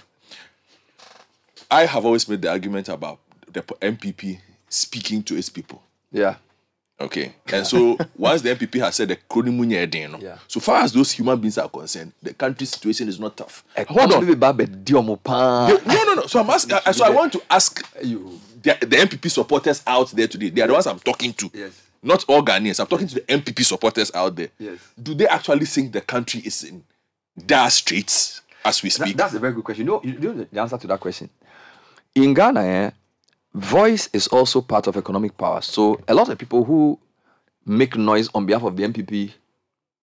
I have always made the argument about the MPP speaking to its people. Yeah. Okay. And so once the MPP has said the yeah. so far as those human beings are concerned, the country's situation is not tough. Hold on. No. So I'm asking. So I want to ask you, the MPP supporters out there today. They are the ones I'm talking to. Yes. Not all Ghanaians. I'm talking to the MPP supporters out there. Yes. Do they actually think the country is in dire straits as we speak? That's a very good question. You know the answer to that question. In Ghana, voice is also part of economic power. So a lot of people who make noise on behalf of the MPP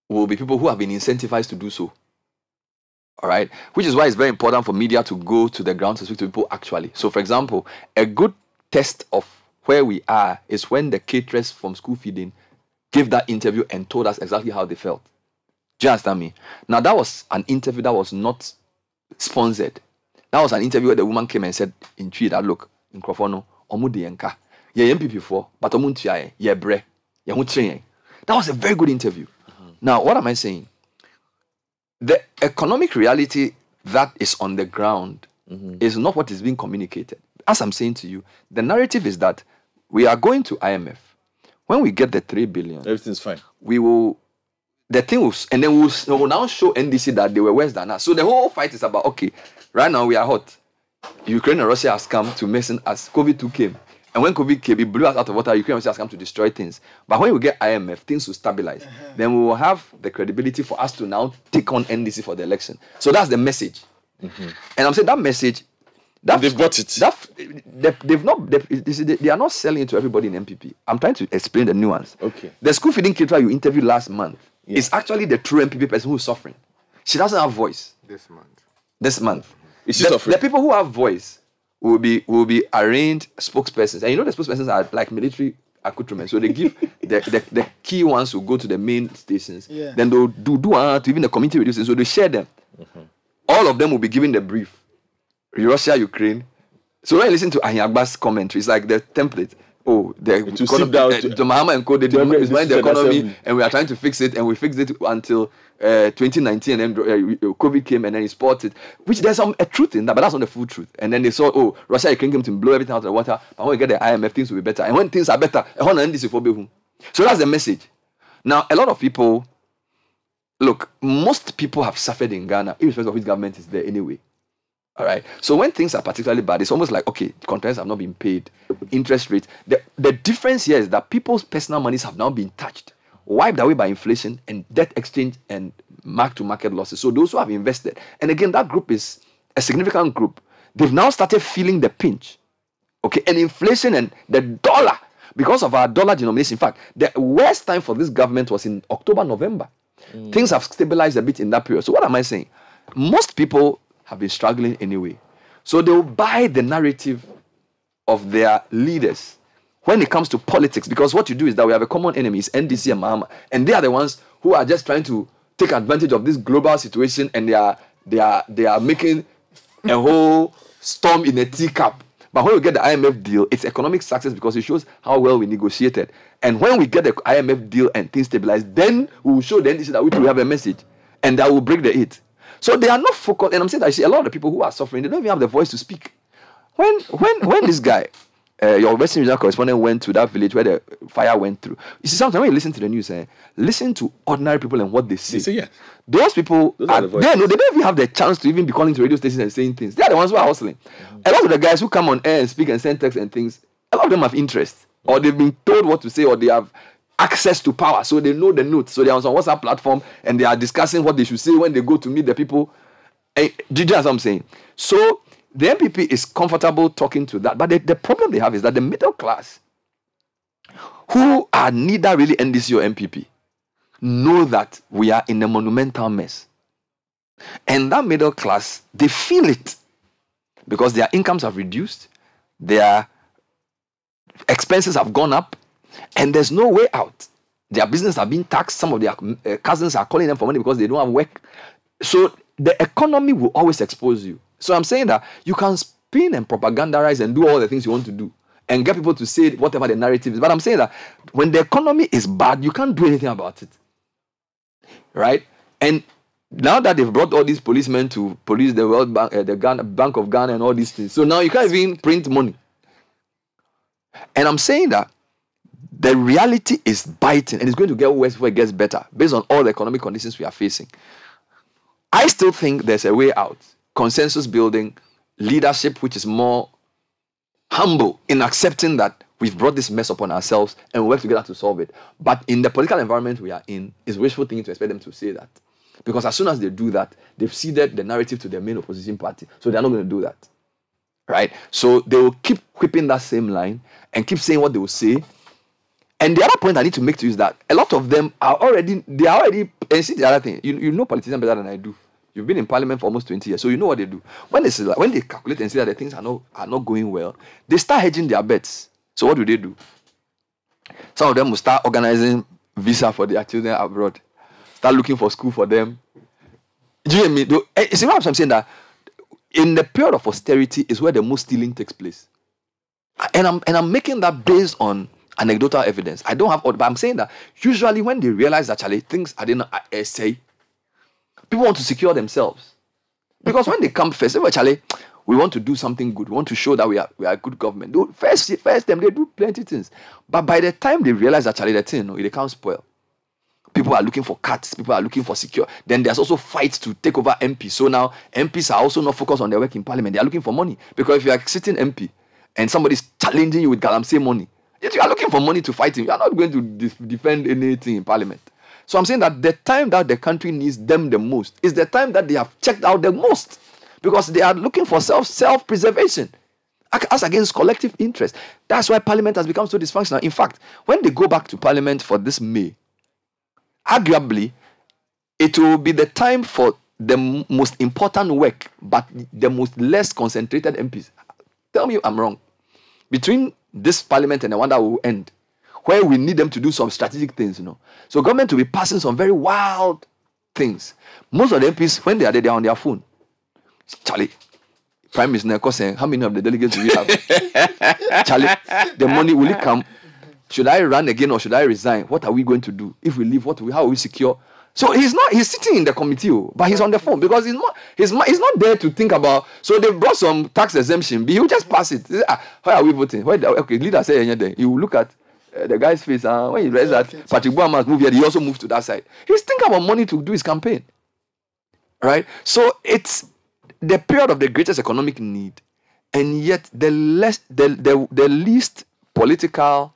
will be people who have been incentivized to do so. All right? Which is why it's very important for media to go to the ground to speak to people actually. So, for example, a good test of where we are is when the caterers from school feeding gave that interview and told us exactly how they felt. Do you understand me? Now, that was an interview that was not sponsored. That was an interview where the woman came and said in tweet that, look, in Crofono, omu de yenka. Ye MPP for, but omu ntuya ye bre. Ye hu train. That was a very good interview. Now, what am I saying? The economic reality that is on the ground is not what is being communicated. As I'm saying to you, the narrative is that we are going to IMF. When we get the 3 billion, everything's fine. We will, the thing will, and then we will now show NDC that they were worse than us. So the whole fight is about, okay, right now we are hot. Ukraine and Russia has come to mess us. COVID-2 came. And when COVID came, it blew us out of water. Ukraine and Russia has come to destroy things. But when we get IMF, things will stabilize. Then we will have the credibility for us to now take on NDC for the election. So that's the message. And I'm saying that message They've bought it. They are not selling it to everybody in MPP. I'm trying to explain the nuance. Okay. The school feeding caterer you interviewed last month Yes. is actually the true MPP person who's suffering. She doesn't have voice This month. this month. Is she suffering? The people who have voice will be arraigned spokespersons. And you know the spokespersons are like military accoutrement. So they give the key ones who go to the main stations. Yeah. Then they'll do to even the community radio stations. So they share them. All of them will be given the brief. Russia, Ukraine. So when you listen to Ahiagba's commentary, it's like the template. Oh, the sit down the Mahama and Co. They to every designed the institution economy, assembly. and we are trying to fix it, and we fixed it until 2019, and then COVID came, and then he spotted, which there's some truth in that, but that's not the full truth. And then they saw, oh, Russia, Ukraine came to blow everything out of the water, but when we get the IMF, things will be better. And when things are better, so that's the message. Now, a lot of people, look, most people have suffered in Ghana, irrespective of which government is there anyway. All right. So when things are particularly bad, it's almost like, okay, contracts have not been paid, interest rates. The difference here is that people's personal monies have now been touched, wiped away by inflation and debt exchange and mark-to-market losses. So those who have invested, and again, that group is a significant group. They've now started feeling the pinch. Okay, and inflation and the dollar, because of our dollar denomination. In fact, the worst time for this government was in October, November. Things have stabilized a bit in that period. So what am I saying? Most people have been struggling anyway. So they will buy the narrative of their leaders when it comes to politics, because what you do is that we have a common enemy, it's NDC and Mahama, and they are the ones who are just trying to take advantage of this global situation, and they are making a whole storm in a teacup. But when we get the IMF deal, it's economic success because it shows how well we negotiated. And when we get the IMF deal and things stabilize, then we will show the NDC that we have a message, and that will break the hit. So they are not focused, and I'm saying that I see a lot of the people who are suffering, they don't even have the voice to speak. When this guy, your Western Regional correspondent, went to that village where the fire went through, you see, sometimes when you listen to the news, listen to ordinary people and what they say. They say yes. Those people, Those are the voices. they don't even have the chance to even be calling to radio stations and saying things. They are the ones who are hustling. A lot of the guys who come on air and speak and send texts and things, a lot of them have interest, or they've been told what to say, or they have access to power, so they know the notes. So they are on some WhatsApp platform and they are discussing what they should say when they go to meet the people. Do you understand what I'm saying? So the MPP is comfortable talking to that, but the problem they have is that the middle class, who are neither really NDC or MPP, know that we are in a monumental mess. And that middle class, they feel it because their incomes have reduced, their expenses have gone up, and there's no way out. Their business are being taxed. Some of their cousins are calling them for money because they don't have work. So the economy will always expose you. So I'm saying that you can spin and propagandize and do all the things you want to do and get people to say whatever the narrative is. But I'm saying that when the economy is bad, you can't do anything about it. Right? And now that they've brought all these policemen to police the World Bank, the Bank of Ghana and all these things, so now you can't even print money. And I'm saying that the reality is biting, and it's going to get worse before it gets better based on all the economic conditions we are facing. I still think there's a way out. Consensus building, leadership which is more humble in accepting that we've brought this mess upon ourselves and we work together to solve it. But in the political environment we are in, it's wishful thinking to expect them to say that. Because as soon as they do that, they've ceded the narrative to their main opposition party. So they're not going to do that. Right? So they will keep whipping that same line and keep saying what they will say. And the other point I need to make to you is that a lot of them are already, and see the other thing, you know politicians better than I do. You've been in parliament for almost 20 years, so you know what they do. When they calculate and see that the things are not going well, they start hedging their bets. So what do? Some of them will start organizing visa for their children abroad, start looking for school for them. Do you hear me? You see what I'm saying? That in the period of austerity is where the most stealing takes place. And I'm making that based on anecdotal evidence. I don't have, but I'm saying that usually when they realize that actually things I didn't say, people want to secure themselves. Because when they come first, they actually, we want to do something good. We want to show that we are a good government. First time they do plenty of things. But by the time they realize that actually the thing, it can't spoil. People are looking for cuts. People are looking for secure. Then there's also fights to take over MP. So now MPs are also not focused on their work in parliament. They are looking for money. Because if you are sitting MP and somebody's challenging you with galamsey money, if you are looking for money to fight him, you are not going to defend anything in parliament. So I'm saying that the time that the country needs them the most is the time that they have checked out the most. because they are looking for self-preservation as against collective interest. That's why Parliament has become so dysfunctional. In fact, when they go back to Parliament for this May, arguably, it will be the time for the most important work, but the most less concentrated MPs. Tell me I'm wrong. Between this Parliament and the one that will end, where we need them to do some strategic things, So government will be passing some very wild things. Most of the MPs, when they are there, they are on their phone. Charlie, Prime Minister saying, how many of the delegates do we have? Charlie, the money, will it come? Should I run again or should I resign? What are we going to do? If we leave, how are we secure? So he's sitting in the committee, but he's on the phone because he's not there to think about. So they brought some tax exemption, but he'll just pass it. Why are we voting? Okay, leader say anything. You look at the guy's face, when he realized that Patrick Boaman's move here, he also moved to that side. He's thinking about money to do his campaign. Right? So it's the period of the greatest economic need, and yet the least political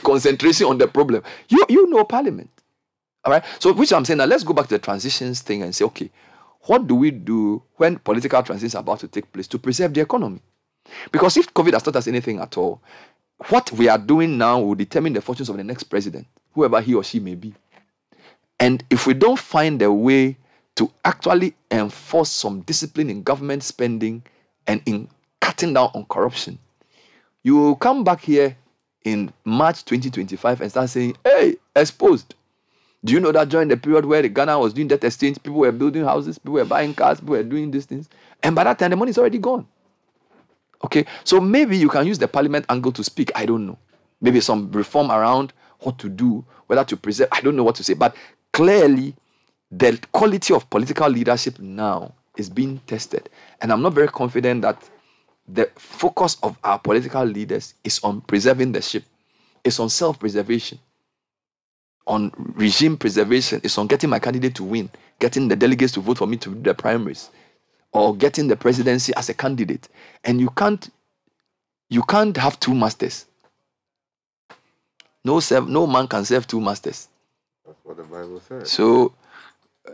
concentration on the problem. You know Parliament. All right. So which I'm saying now, let's go back to the transitions thing and say, okay, what do we do when political transitions are about to take place to preserve the economy? Because if COVID has taught us anything at all, what we are doing now will determine the fortunes of the next president, whoever he or she may be. And if we don't find a way to actually enforce some discipline in government spending and in cutting down on corruption, you will come back here in March 2025 and start saying, hey, exposed. Do you know that during the period where the Ghana was doing debt exchange, people were building houses, people were buying cars, people were doing these things, and by that time the money is already gone. Okay, so maybe you can use the Parliament angle to speak. I don't know. Maybe some reform around what to do, whether to preserve. I don't know what to say, but clearly the quality of political leadership now is being tested, and I'm not very confident that the focus of our political leaders is on preserving the ship. It's on self-preservation, on regime preservation. It's on getting my candidate to win, getting the delegates to vote for me to do the primaries, or getting the presidency as a candidate. And you can't have two masters. No man can serve two masters. That's what the Bible says. So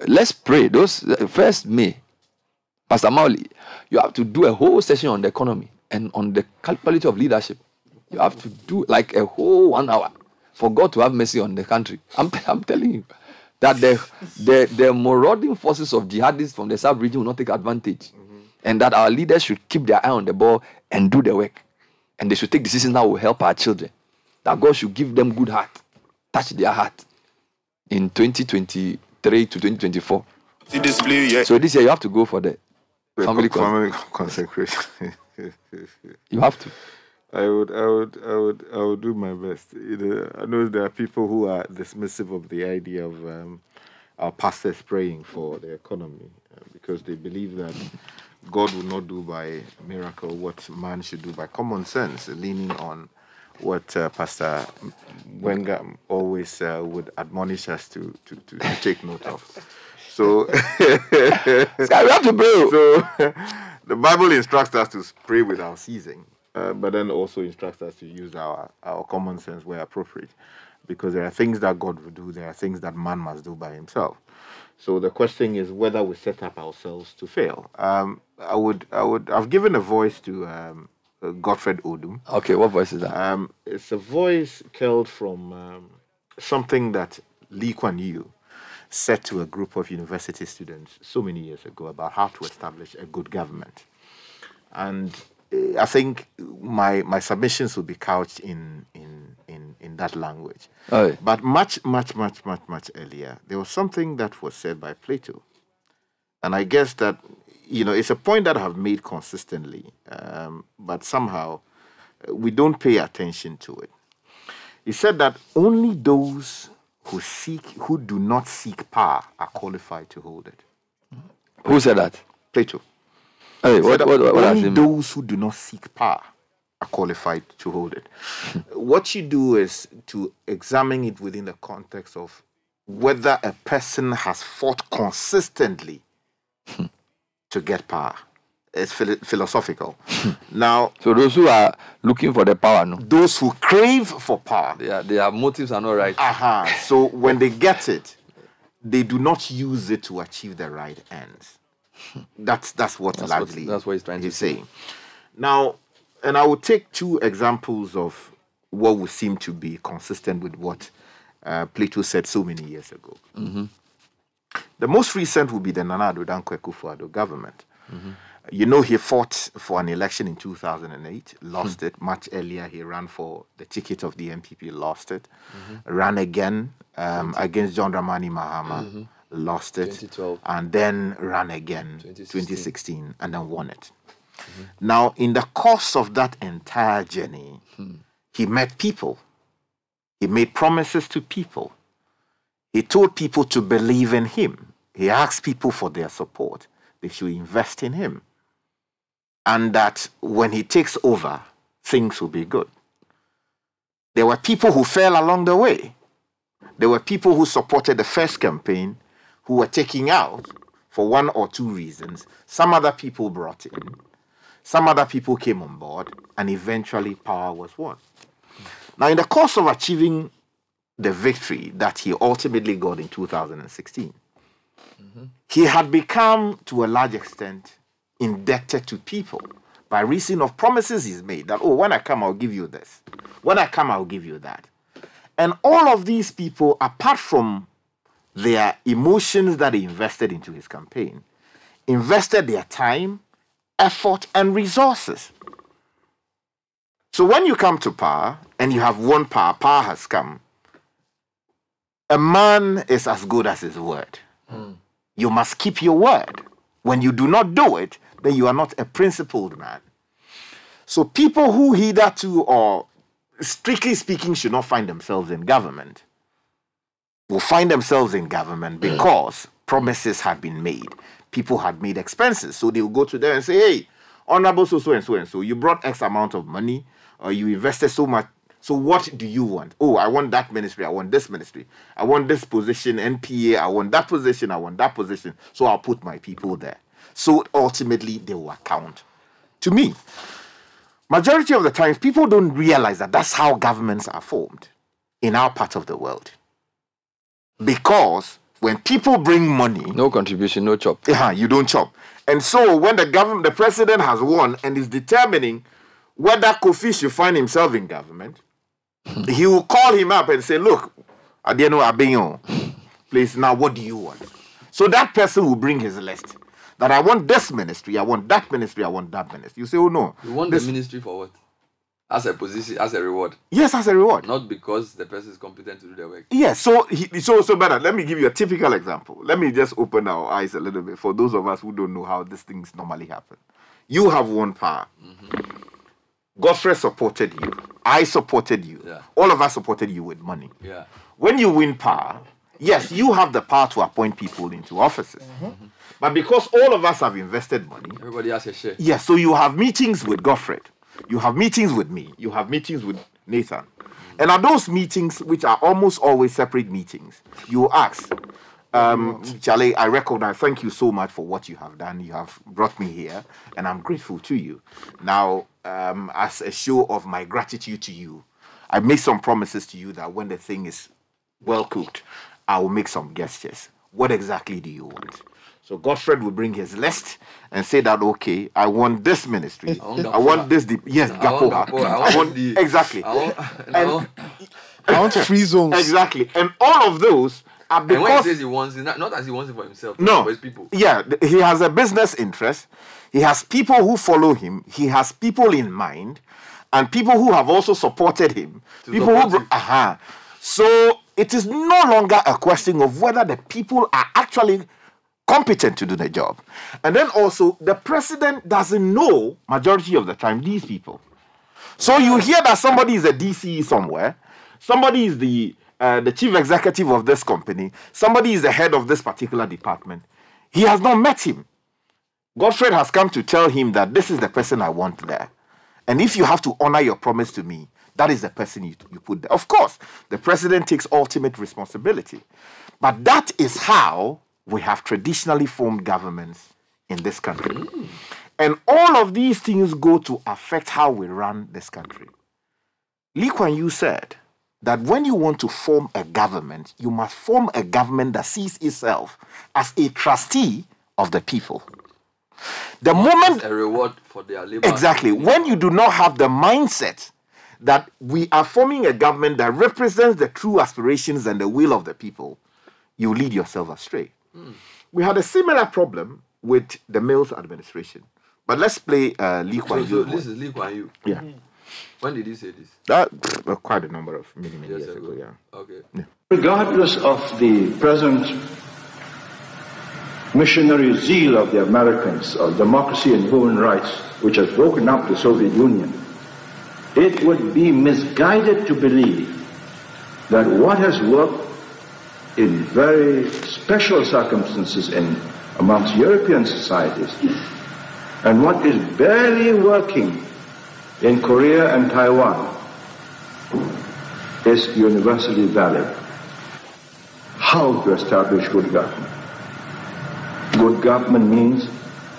let's pray. Those first May, Pastor Mauli, you have to do a whole session on the economy and on the quality of leadership. You have to do like a whole 1 hour for God to have mercy on the country. I'm telling you that the marauding forces of jihadists from the South region will not take advantage, and that our leaders should keep their eye on the ball and do the work, and they should take decisions that will help our children. That God should give them good heart, touch their heart in 2023 to 2024. See display, yeah. So this year you have to go for the family consecration. You have to. I would do my best. I know there are people who are dismissive of the idea of our pastors praying for the economy because they believe that God will not do by miracle what man should do by common sense, leaning on what Pastor Wenger always would admonish us to take note of. So we have to pray. So the Bible instructs us to pray without ceasing. But then also instructs us to use our common sense where appropriate, because there are things that God will do, there are things that man must do by himself. So the question is whether we set up ourselves to fail. I've given a voice to Godfred Odum. Okay, what voice is that? It's a voice curled from something that Lee Kuan Yew said to a group of university students so many years ago about how to establish a good government. And I think my submissions will be couched in that language. Oh, yeah. But much earlier, there was something that was said by Plato. And I guess that, it's a point that I have made consistently, but somehow we don't pay attention to it. He said that only those who do not seek power are qualified to hold it. Who said that? Plato. Hey, what only those who do not seek power are qualified to hold it. What you do is to examine it within the context of whether a person has fought consistently to get power. It's philosophical. Now, so those who are looking for the power, no? Those who crave for power, their motives are not right. So when they get it, they do not use it to achieve the right ends. That's what largely that's what he's trying to say. saying. Now, and I will take two examples of what would seem to be consistent with what Plato said so many years ago. The most recent would be the Nana Addo Dankwa Akufo-Addo government. You know, he fought for an election in 2008, lost it. Much earlier, he ran for the ticket of the MPP, lost it. Ran again against John Dramani Mahama, lost it. 2012. And then ran again 2016, and then won it. Now, in the course of that entire journey, he met people. He made promises to people. He told people to believe in him. He asked people for their support. They should invest in him. And that when he takes over, things will be good. There were people who fell along the way. There were people who supported the first campaign who were taking out for one or two reasons. Some other people brought in. Some other people came on board, and eventually power was won. Now, in the course of achieving the victory that he ultimately got in 2016, he had become, to a large extent, indebted to people by reason of promises he's made that, oh, when I come, I'll give you this. When I come, I'll give you that. And all of these people, apart from their emotions that they invested into his campaign, invested their time, effort, and resources. So when you come to power, and you have won power, power has come, a man is as good as his word. You must keep your word. When you do not do it, then you are not a principled man. So people who hitherto, or strictly speaking, should not find themselves in government, will find themselves in government because promises had been made. People had made expenses. So they will go to them and say, hey, honorable so and so, you brought X amount of money, or you invested so much. So what do you want? Oh, I want that ministry. I want this ministry. I want this position, NPA. I want that position. I want that position. So I'll put my people there. So ultimately, they will account to me. Majority of the times, people don't realize that that's how governments are formed in our part of the world. Because when people bring money... No contribution, no chop. You don't chop. And so when the president has won and is determining whether Kofi should find himself in government, he will call him up and say, look, Adieno Abenyo, please, now what do you want? So that person will bring his list. That I want this ministry, I want that ministry, I want that ministry. You say, oh no. You want the ministry for what? As a position, as a reward? Yes, as a reward. Not because the person is competent to do the work. Yes, so better. Let me give you a typical example. Let me just open our eyes a little bit for those of us who don't know how these things normally happen. You have won power. Godfrey supported you. I supported you. Yeah. All of us supported you with money. Yeah. When you win power, yes, you have the power to appoint people into offices. But because all of us have invested money... Everybody has a share. Yes, so you have meetings with Godfrey. You have meetings with me. You have meetings with Nathan. And at those meetings, which are almost always separate meetings, you ask, Charlie, I recognize, thank you so much for what you have done. You have brought me here, and I'm grateful to you. Now, as a show of my gratitude to you, I made some promises to you that when the thing is well cooked, I will make some gestures. What exactly do you want? So Godfrey will bring his list and say that, okay, I want this ministry. I want this. Yes, Gapoha. I want exactly. I want free zones. Exactly. And all of those are because... And when he says he wants it, not as he wants it for himself, no, for his people. Yeah, he has a business interest. He has people who follow him. He has people in mind. And people who have also supported him. So it is no longer a question of whether the people are actually competent to do the job. And then also, the president doesn't know, majority of the time, these people. So you hear that somebody is a DCE somewhere, somebody is the chief executive of this company, somebody is the head of this particular department. He has not met him. Godfrey has come to tell him that this is the person I want there. And if you have to honor your promise to me, that is the person you put there. Of course, the president takes ultimate responsibility. But that is how we have traditionally formed governments in this country. And all of these things go to affect how we run this country. Lee Kuan Yew said that when you want to form a government, you must form a government that sees itself as a trustee of the people. The moment a reward for their labor. exactly when you do not have the mindset that we are forming a government that represents the true aspirations and the will of the people, you lead yourself astray. We had a similar problem with the Mills administration. But let's play Lee Kuan So Yew. this is Lee Kuan Yew. Yeah. When did he say this? Quite a number of many years ago, yeah. Okay. Regardless of the present missionary zeal of the Americans of democracy and human rights, which has broken up the Soviet Union, it would be misguided to believe that what has worked in very special circumstances amongst European societies and what is barely working in Korea and Taiwan is universally valid. How to establish good government? Good government means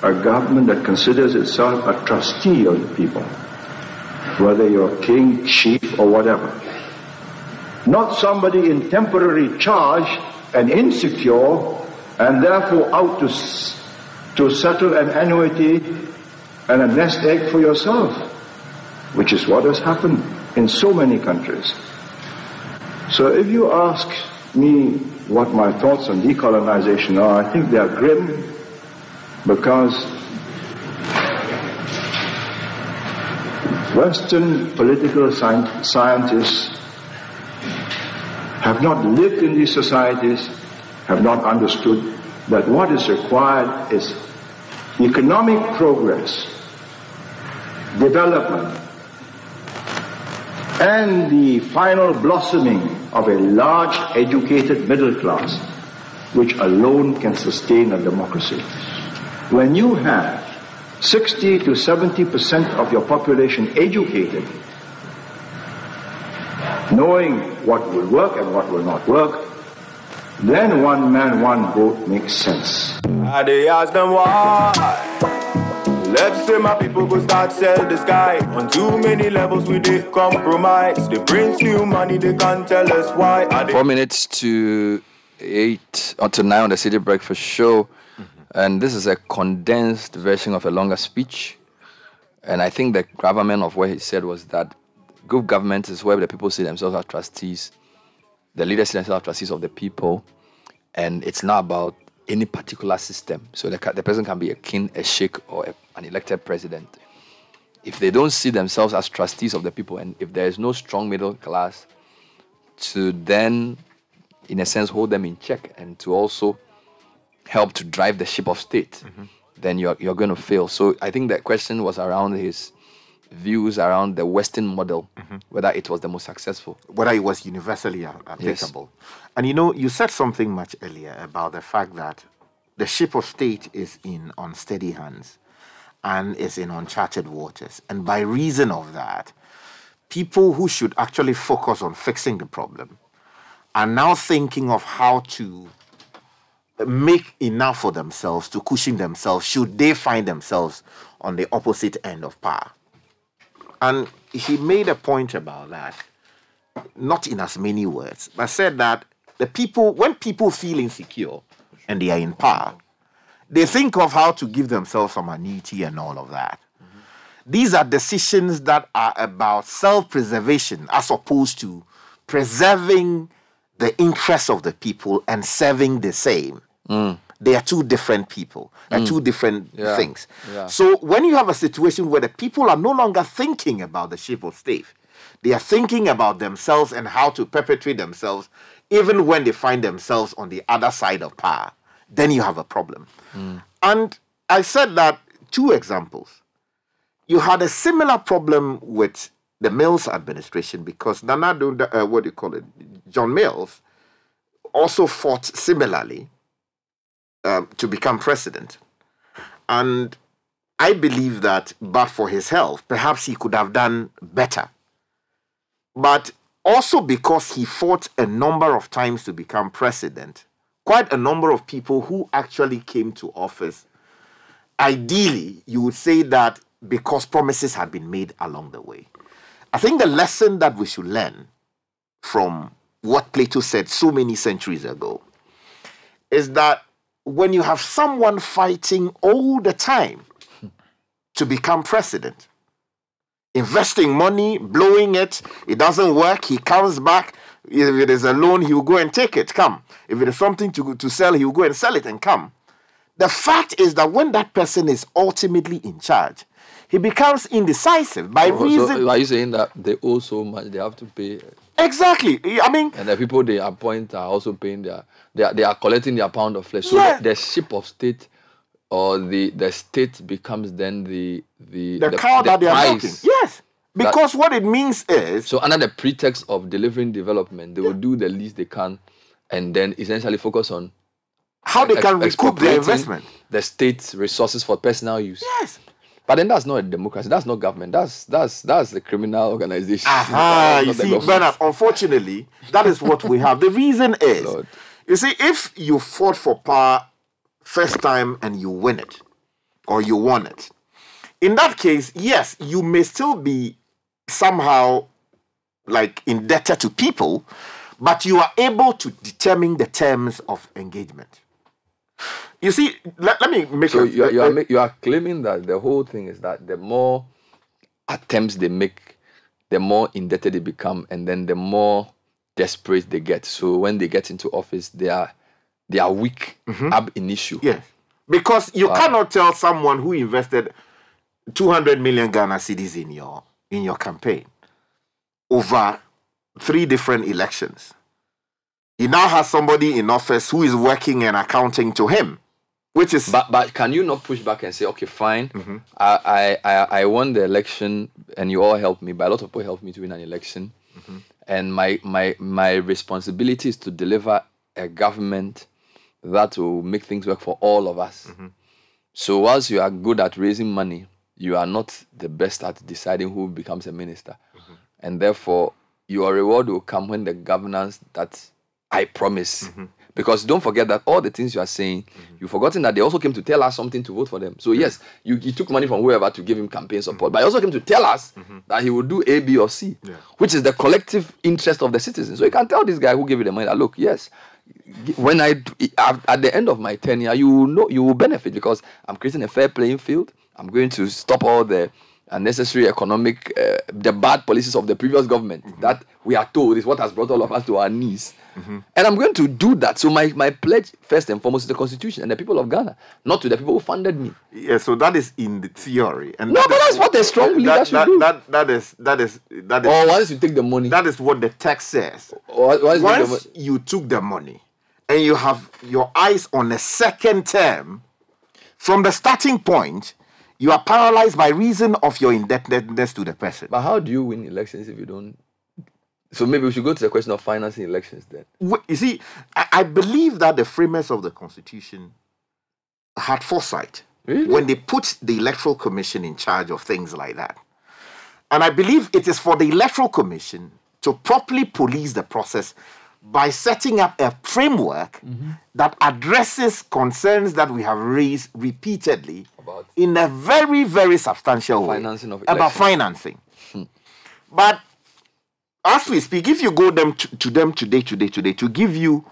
a government that considers itself a trustee of the people, whether you're king, chief, or whatever. Not somebody in temporary charge and insecure and therefore out to settle an annuity and a nest egg for yourself, which is what has happened in so many countries. So if you ask me what my thoughts on decolonization are, I think they are grim, because Western political scientists have not lived in these societies, have not understood that what is required is economic progress, development, and the final blossoming of a large educated middle class, which alone can sustain a democracy. When you have 60 to 70% of your population educated, knowing what will work and what will not work, then one man, one vote makes sense. They ask them why. Let's say my people go start sell the sky. On too many levels we did compromise. They bring still money, they can't tell us why. 4 minutes to 8 or to 9 on the Citi Breakfast Show. And this is a condensed version of a longer speech. And I think the gravamen of what he said was that good government is where the people see themselves as trustees. The leaders see themselves as trustees of the people. And it's not about any particular system. So the person can be a king, a sheikh, or an elected president. If they don't see themselves as trustees of the people, and if there is no strong middle class to then, in a sense, hold them in check and to also help to drive the ship of state, then you're going to fail. So I think the question was around his views around the Western model, whether it was the most successful. Whether it was universally applicable. Yes. And you said something much earlier about the fact that the ship of state is in unsteady hands and is in uncharted waters. And by reason of that, people who should actually focus on fixing the problem are now thinking of how to make enough for themselves to cushion themselves should they find themselves on the opposite end of power. And he made a point about that, not in as many words, but said that when people feel insecure and they are in power, they think of how to give themselves some annuity and all of that. These are decisions that are about self-preservation as opposed to preserving the interests of the people and serving the same. They are two different people, two different things. Yeah. So when you have a situation where the people are no longer thinking about the ship of state, they are thinking about themselves and how to perpetuate themselves, even when they find themselves on the other side of power, then you have a problem. And I said that 2 examples. You had a similar problem with the Mills administration because John Mills also fought similarly to become president. And I believe that, but for his health, perhaps he could have done better. But also because he fought a number of times to become president, quite a number of people who actually came to office, ideally, you would say that because promises had been made along the way. I think the lesson that we should learn from what Plato said so many centuries ago is that when you have someone fighting all the time to become president, investing money, blowing it, it doesn't work, he comes back. If it is a loan, he will go and take it, come. If it is something to sell, he will go and sell it and come. The fact is that when that person is ultimately in charge, he becomes indecisive by reason... So are you saying that they owe so much, they have to pay? Exactly. I mean... And the people they appoint are also paying they are collecting their pound of flesh. So Yes. the ship of state or the state becomes then the cow that they are price. milking. Yes. Because what it means is... So under the pretext of delivering development, they will do the least they can and then essentially focus on how they can recoup their investment. The state's resources for personal use. Yes. But then that's not a democracy. That's not government. That's the criminal organization. Aha, That's you not the see, government. Bernard, unfortunately, that is what we have. The reason is, Lord. you see, if you fought for power first time and you win it, or you won it, in that case, yes, you may still be somehow like indebted to people, but you are able to determine the terms of engagement. You see, let me make So you are claiming that the whole thing is that the more attempts they make, the more indebted they become, and then the more desperate they get. So when they get into office, they are weak ab initio. Yes, because you cannot tell someone who invested 200 million Ghana cedis in your campaign over 3 different elections. He now has somebody in office who is working and accounting to him, which is... But can you not push back and say, okay, fine, I won the election and you all helped me, but a lot of people helped me to win an election. And my responsibility is to deliver a government that will make things work for all of us. So whilst you are good at raising money, you are not the best at deciding who becomes a minister. And therefore, your reward will come when the governance that I promise. Because don't forget that all the things you are saying, you've forgotten that they also came to tell us something to vote for them. So yes, you took money from whoever to give him campaign support, but he also came to tell us that he would do A, B, or C, which is the collective interest of the citizens. So you can tell this guy who gave you the money that, look, yes, when at the end of my tenure, you will benefit because I'm creating a fair playing field. I'm going to stop all the unnecessary economic, the bad policies of the previous government that we are told is what has brought all of us to our knees. And I'm going to do that. So my pledge, first and foremost, is the Constitution and the people of Ghana, not to the people who funded me. Yeah, so that is in the theory. And no, but that's what a strong leader should do. That is. Or once you take the money. That is what the text says. Once you took the money and you have your eyes on a second term, from the starting point, you are paralyzed by reason of your indebtedness to the person. But how do you win elections if you don't? So maybe we should go to the question of financing elections then. You see, I believe that the framers of the Constitution had foresight when they put the Electoral Commission in charge of things like that. And I believe it is for the Electoral Commission to properly police the process by setting up a framework that addresses concerns that we have raised repeatedly in a very, very substantial way about financing. But as we speak, if you go to them today to give you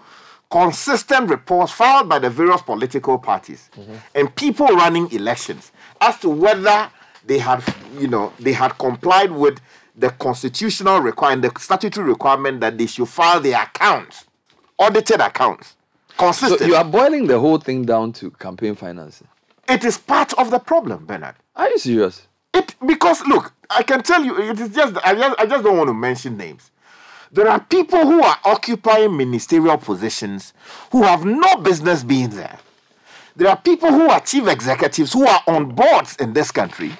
consistent reports filed by the various political parties and people running elections as to whether they had complied with the constitutional requirement, the statutory requirement that they should file their accounts, audited accounts, consistent. So you are boiling the whole thing down to campaign financing. It is part of the problem, Bernard. Are you serious? Because look, I can tell you, it is just I just don't want to mention names. There are people who are occupying ministerial positions who have no business being there. There are people who are chief executives who are on boards in this country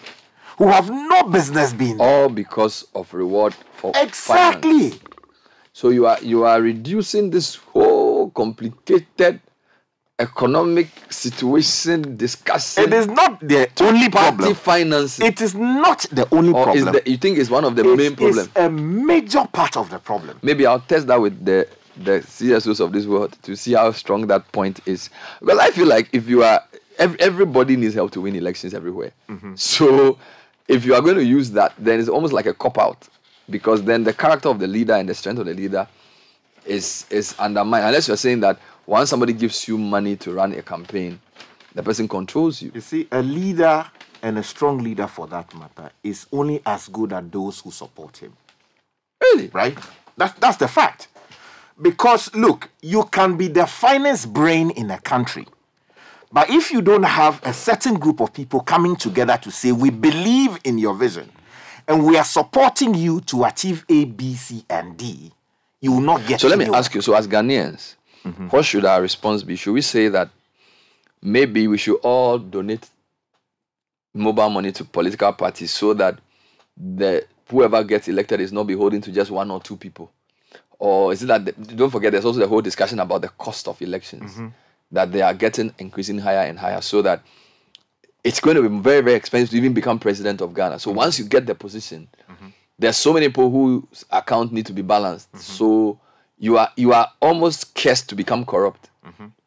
who have no business being there. All because of reward for exactly. Finance. So you are reducing this whole complicated economic situation discussing. It is not the only problem. Financing. It is not the only problem. You think it's one of the main problems? It's a major part of the problem. Maybe I'll test that with the CSOs of this world to see how strong that point is. Because I feel like if you are, everybody needs help to win elections everywhere. So if you are going to use that, then it's almost like a cop-out. Because then the character of the leader and the strength of the leader is undermined. Unless you're saying that once somebody gives you money to run a campaign, the person controls you. You see, a leader, and a strong leader for that matter, is only as good as those who support him. Really? Right? That's the fact. Because, look, you can be the finest brain in a country, but if you don't have a certain group of people coming together to say, we believe in your vision, and we are supporting you to achieve A, B, C, and D, you will not get. So let me ask you, so as Ghanaians, what should our response be? Should we say that maybe we should all donate mobile money to political parties so that whoever gets elected is not beholden to just one or two people? Or is it that, don't forget, there's also the whole discussion about the cost of elections, that they are getting increasing higher and higher, so that it's going to be very, very expensive to even become president of Ghana. So once you get the position, there's so many people whose account need to be balanced. So you are almost cursed to become corrupt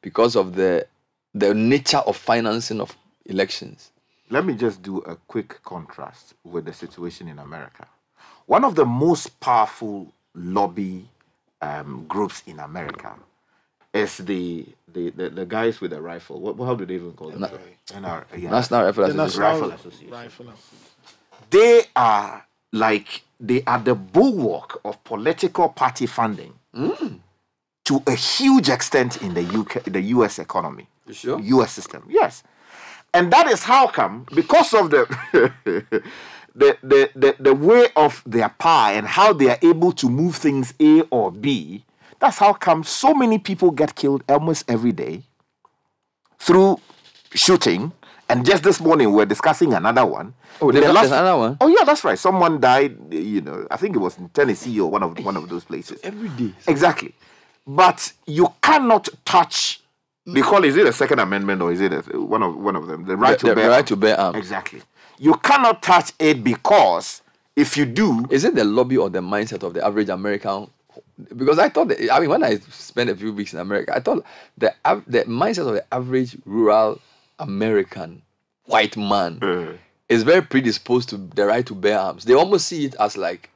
because of the nature of financing of elections. Let me just do a quick contrast with the situation in America. One of the most powerful lobby groups in America is the guys with the rifle. How do they even call them? National Rifle Association. Rifle Association. They are the bulwark of political party funding to a huge extent in the US economy. You sure? US system, yes. And that is how come, because of the the way of their power and how they are able to move things A or B, that's how come so many people get killed almost every day through shooting. And just this morning, we're discussing another one. Oh, there's another one? Oh, yeah, that's right. Someone died, I think it was in Tennessee or one of those places. Every day. Exactly. But you cannot touch, is it a Second Amendment or is it one of them? The right to bear arms. Exactly. You cannot touch it because if you do... Is it the lobby or the mindset of the average American? Because I thought, when I spent a few weeks in America, I thought the mindset of the average rural American white man is very predisposed to the right to bear arms. They almost see it as like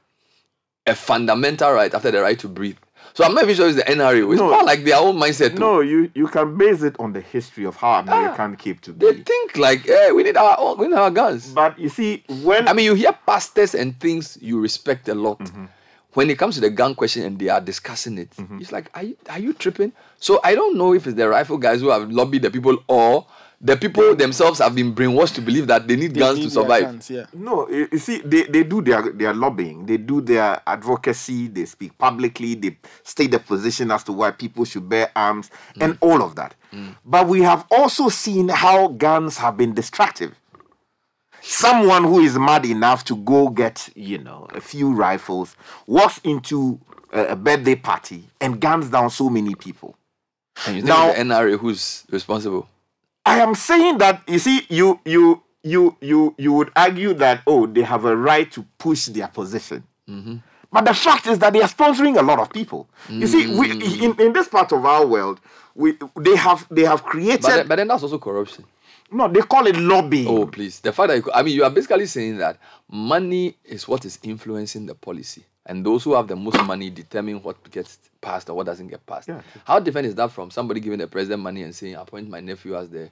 a fundamental right after the right to breathe. So I'm not even sure it's the NRA. It's more like their own mindset. No, you can base it on the history of how American came to be. They think like, hey, we need our guns. But you see, you hear pastors and things you respect a lot. When it comes to the gun question and they are discussing it, it's like, are you tripping? So I don't know if it's the rifle guys who have lobbied the people or the people themselves have been brainwashed to believe that they need guns to survive. Guns, yeah. No, you see, they do their lobbying, they do their advocacy, they speak publicly, they state their position as to why people should bear arms and all of that. But we have also seen how guns have been destructive. Someone who is mad enough to go get, a few rifles, walks into a birthday party and guns down so many people. And you think the NRA who's responsible? I am saying that, you see, you would argue that, they have a right to push their position. But the fact is that they are sponsoring a lot of people. You see, in this part of our world, they have created... But then that's also corruption. No, they call it lobbying. Oh, please. The fact that you are basically saying that money is what is influencing the policy. And those who have the most money determine what gets passed or what doesn't get passed. Yeah. How different is that from somebody giving the president money and saying, appoint my nephew as the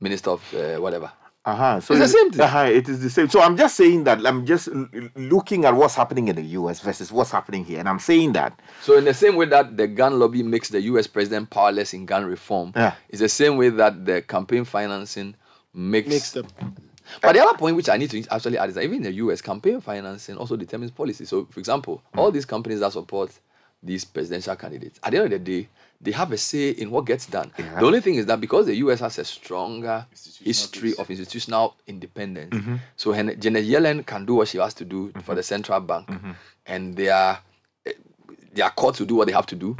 minister of whatever? So it's the same thing. It is the same. So I'm just saying that I'm just looking at what's happening in the US versus what's happening here. And I'm saying that. So in the same way that the gun lobby makes the US president powerless in gun reform, it's the same way that the campaign financing makes them. But the other point which I need to actually add is that even in the US, campaign financing also determines policy. So, for example, all these companies that support these presidential candidates, at the end of the day, they have a say in what gets done. Yeah. The only thing is that because the US has a stronger history of institutional independence, so Janet Yellen can do what she has to do for the central bank, and their courts will do what they have to do.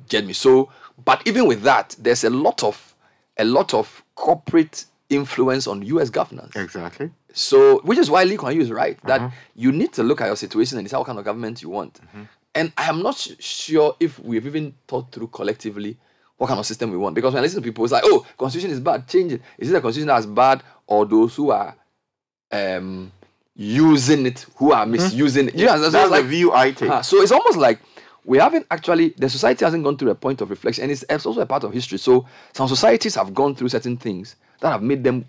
Get me? So, but even with that, there's a lot of corporate influence on US governance. Exactly. So, which is why Lee Kuan Yew is right, that you need to look at your situation and decide what kind of government you want. And I am not sure if we've even thought through collectively what kind of system we want. Because when I listen to people, it's like, constitution is bad, change it. Is it the constitution that's bad or those who are using it, who are misusing it? That's the view I take. So it's almost like we haven't actually, the society hasn't gone through a point of reflection, and it's also a part of history. So some societies have gone through certain things that have made them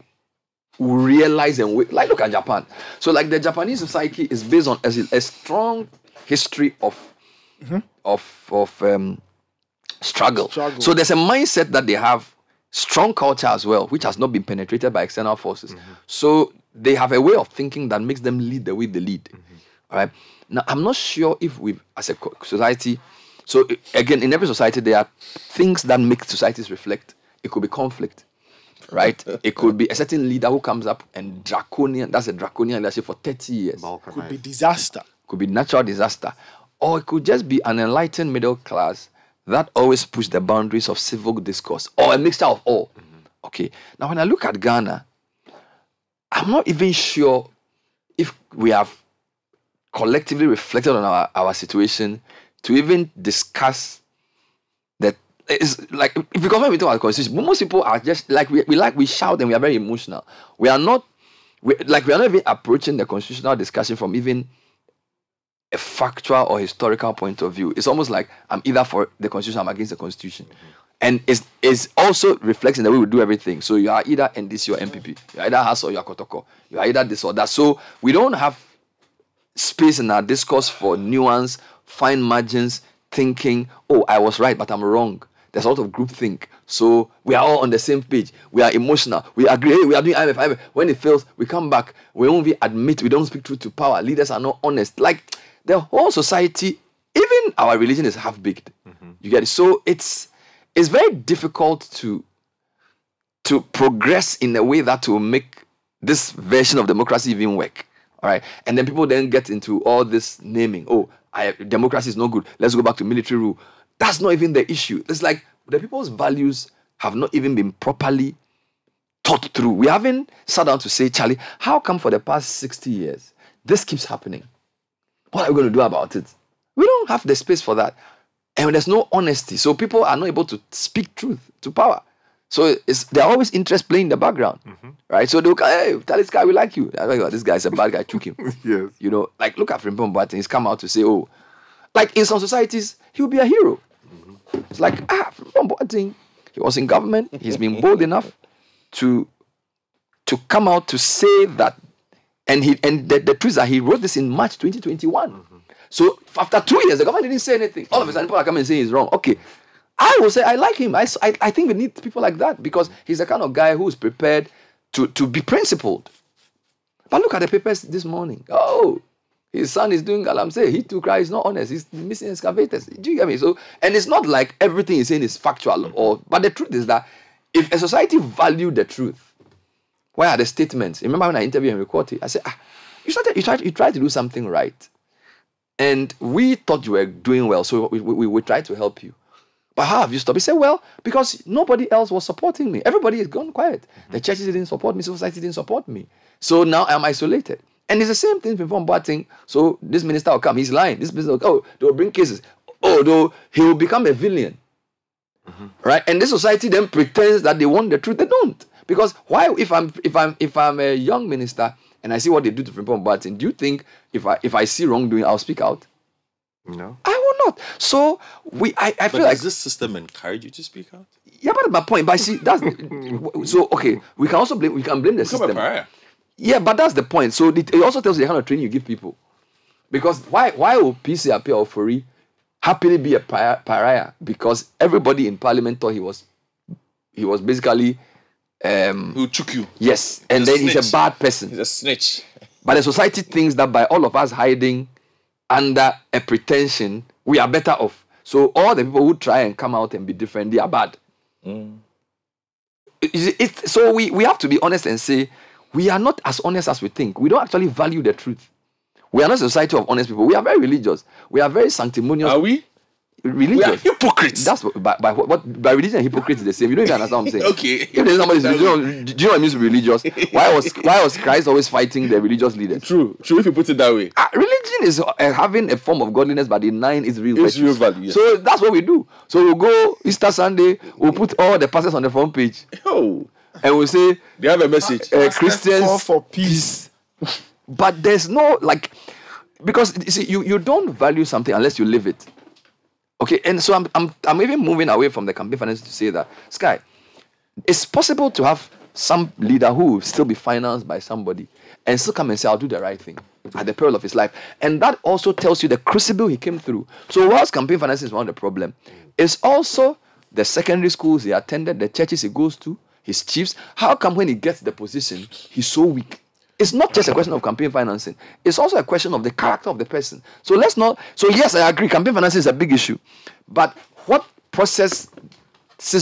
realize and like look at Japan. So like the Japanese society is based on a strong history of struggle. So there's a mindset that they have, strong culture as well, which has not been penetrated by external forces. So they have a way of thinking that makes them lead the way they lead. All right. Now I'm not sure if we, as a society, so again, in every society there are things that make societies reflect. It could be conflict. Right? It could be a certain leader who comes up and that's a draconian leadership for 30 years. Could be disaster. Could be natural disaster. Or it could just be an enlightened middle class that always push the boundaries of civil discourse, or a mixture of all. Okay. Now, when I look at Ghana, I'm not even sure if we have collectively reflected on our situation to even discuss that. It's like, because when we talk about the constitution, most people are just like we shout and we are very emotional. We are not even approaching the constitutional discussion from even a factual or historical point of view. It's almost like I'm either for the constitution, I'm against the constitution. And it's also reflects in the way we do everything. So you are either NDC or MPP. You are either House or you are Kotoko. You are either this or that. So we don't have space in our discourse for nuance, fine margins, thinking, oh, I was right, but I'm wrong. There's a lot of groupthink. So we are all on the same page. We are emotional. We agree. Hey, we are doing IMF. When it fails, we come back. We only admit we don't speak truth to power. Leaders are not honest. Like the whole society, even our religion is half-baked. You get it? So it's very difficult to progress in a way that will make this version of democracy even work. All right. And then people then get into all this naming. Oh, democracy is no good. Let's go back to military rule. That's not even the issue. It's like the people's values have not even been properly thought through. We haven't sat down to say, Charlie, how come for the past 60 years this keeps happening? What are we going to do about it? We don't have the space for that. And there's no honesty. So people are not able to speak truth to power. So there are always interests playing in the background. Right? So they'll go, hey, tell this guy we like you. This guy is a bad guy, took him. Yes. You know, like look at Frimpong Boateng. He's come out to say, oh, like in some societies, he will be a hero. It's like, Frimpong Boateng, he was in government. He's been bold enough to come out to say that. And the truth is that he wrote this in March 2021. So after 2 years, the government didn't say anything. All of a sudden, people are coming and saying he's wrong. Okay. I will say I like him. I think we need people like that because he's the kind of guy who's prepared to be principled. But look at the papers this morning. Oh, his son is doing galamsey. He too cries. He's not honest. He's missing excavators. Do you get me? So, and it's not like everything he's saying is factual. But the truth is that if a society valued the truth, where are the statements? Remember when I interviewed Henry Quarty, I said, you tried to do something right. And we thought you were doing well, so we tried to help you. But how have you stopped? He said, well, because nobody else was supporting me. Everybody has gone quiet. The churches didn't support me, society didn't support me. So now I'm isolated. And it's the same thing from Boateng. So this minister will come, he's lying. This minister will, they will bring cases. He will become a villain. Right? And this society then pretends that they want the truth. They don't. Because why, if I'm a young minister and I see what they do to Frimpong Boateng, do you think if I see wrongdoing, I'll speak out? No. I will not. So I feel like does this system encourage you to speak out? Yeah, but my point. But see, that's so okay. We can also blame the system. Yeah, but that's the point. So it also tells you the kind of training you give people. Because why will PC appear or Fori happily be a pariah? Because everybody in Parliament thought he was basically He'll choke you. Yes, and then he's a bad person. He's a snitch. But the society thinks that by all of us hiding under a pretension, we are better off. So all the people who try and come out and be different, they are bad. So we have to be honest and say, we are not as honest as we think. We don't actually value the truth. We are not a society of honest people. We are very religious. We are very sanctimonious. Are we? Religious. We are hypocrites. That's by religion and hypocrisy is the same. You don't even understand what I'm saying. Okay. If there's somebody, do you know what it means to be religious? Why was Christ always fighting the religious leaders? True. If you put it that way. Religion is having a form of godliness, but denying its real It's real value. Yes. So that's what we do. So we'll go Easter Sunday, we'll put all the pastors on the front page. Oh. And we'll say they have a message. Christians call for peace. But there's no because you see, you don't value something unless you live it. Okay, and so I'm even moving away from the campaign finance to say that, Sky, it's possible to have some leader who will still be financed by somebody and still come and say, I'll do the right thing at the peril of his life. And that also tells you the crucible he came through. So whilst campaign finance is one of the problem, it's also the secondary schools he attended, the churches he goes to, his chiefs. How come when he gets the position, he's so weak? It's not just a question of campaign financing. It's also a question of the character of the person. So let's not... So yes, I agree, campaign financing is a big issue. But what processes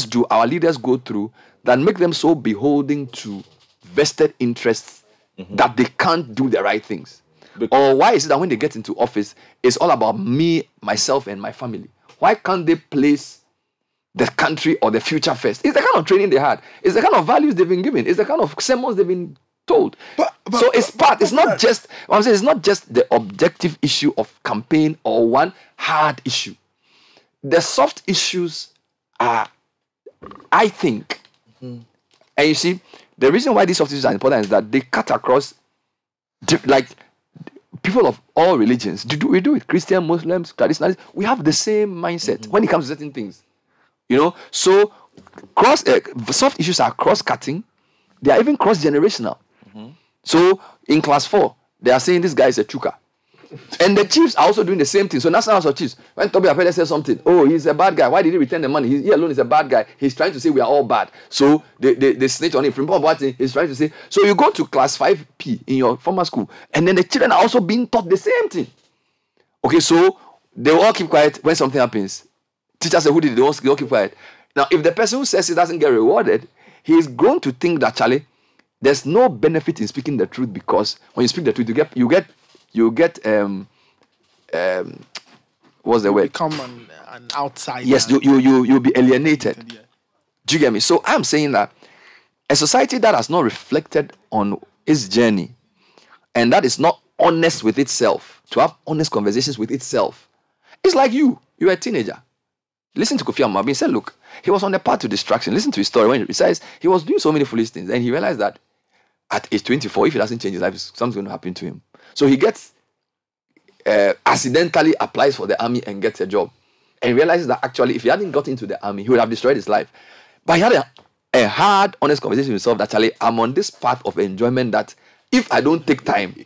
do our leaders go through that make them so beholden to vested interests that they can't do the right things? Or why is it that when they get into office, it's all about me, myself, and my family? Why can't they place the country or the future first? It's the kind of training they had. It's the kind of values they've been given. It's the kind of sermons they've been told. So it's part. It's not just. I'm saying it's not just the objective issue of campaign or one hard issue. The soft issues are, I think, and you see, the reason why these soft issues are important is that they cut across, like, people of all religions. We do it. Christian, Muslims, traditionalists. We have the same mindset when it comes to certain things. You know, so soft issues are cross-cutting. They are even cross-generational. So in class 4, they are saying this guy is a chuka. And the chiefs are also doing the same thing. So National House of Chiefs, when Toby Apele says something, oh, he's a bad guy. Why did he return the money? He alone is a bad guy. He's trying to say we are all bad. So they snitch on him. From what he's trying to say. So you go to class 5P in your former school, and then the children are also being taught the same thing. Okay, so they will all keep quiet when something happens. Teachers say, who did it? They all keep quiet. Now, if the person who says it doesn't get rewarded, he is going to think that, Charlie, there's no benefit in speaking the truth, because when you speak the truth, you get what's the word? Become an outsider. Yes, you'll be alienated. Yeah. Do you get me? So I'm saying that a society that has not reflected on its journey and that is not honest with itself, to have honest conversations with itself, it's like you're a teenager. Listen to Kofi Amabo. He said, look, he was on the path to distraction. Listen to his story when he says he was doing so many foolish things, and he realized that at age 24, if he doesn't change his life, something's going to happen to him. So he gets, accidentally applies for the army and gets a job. And realizes that actually, if he hadn't got into the army, he would have destroyed his life. But he had a hard, honest conversation with himself that, actually, I'm on this path of enjoyment that if I don't take time, do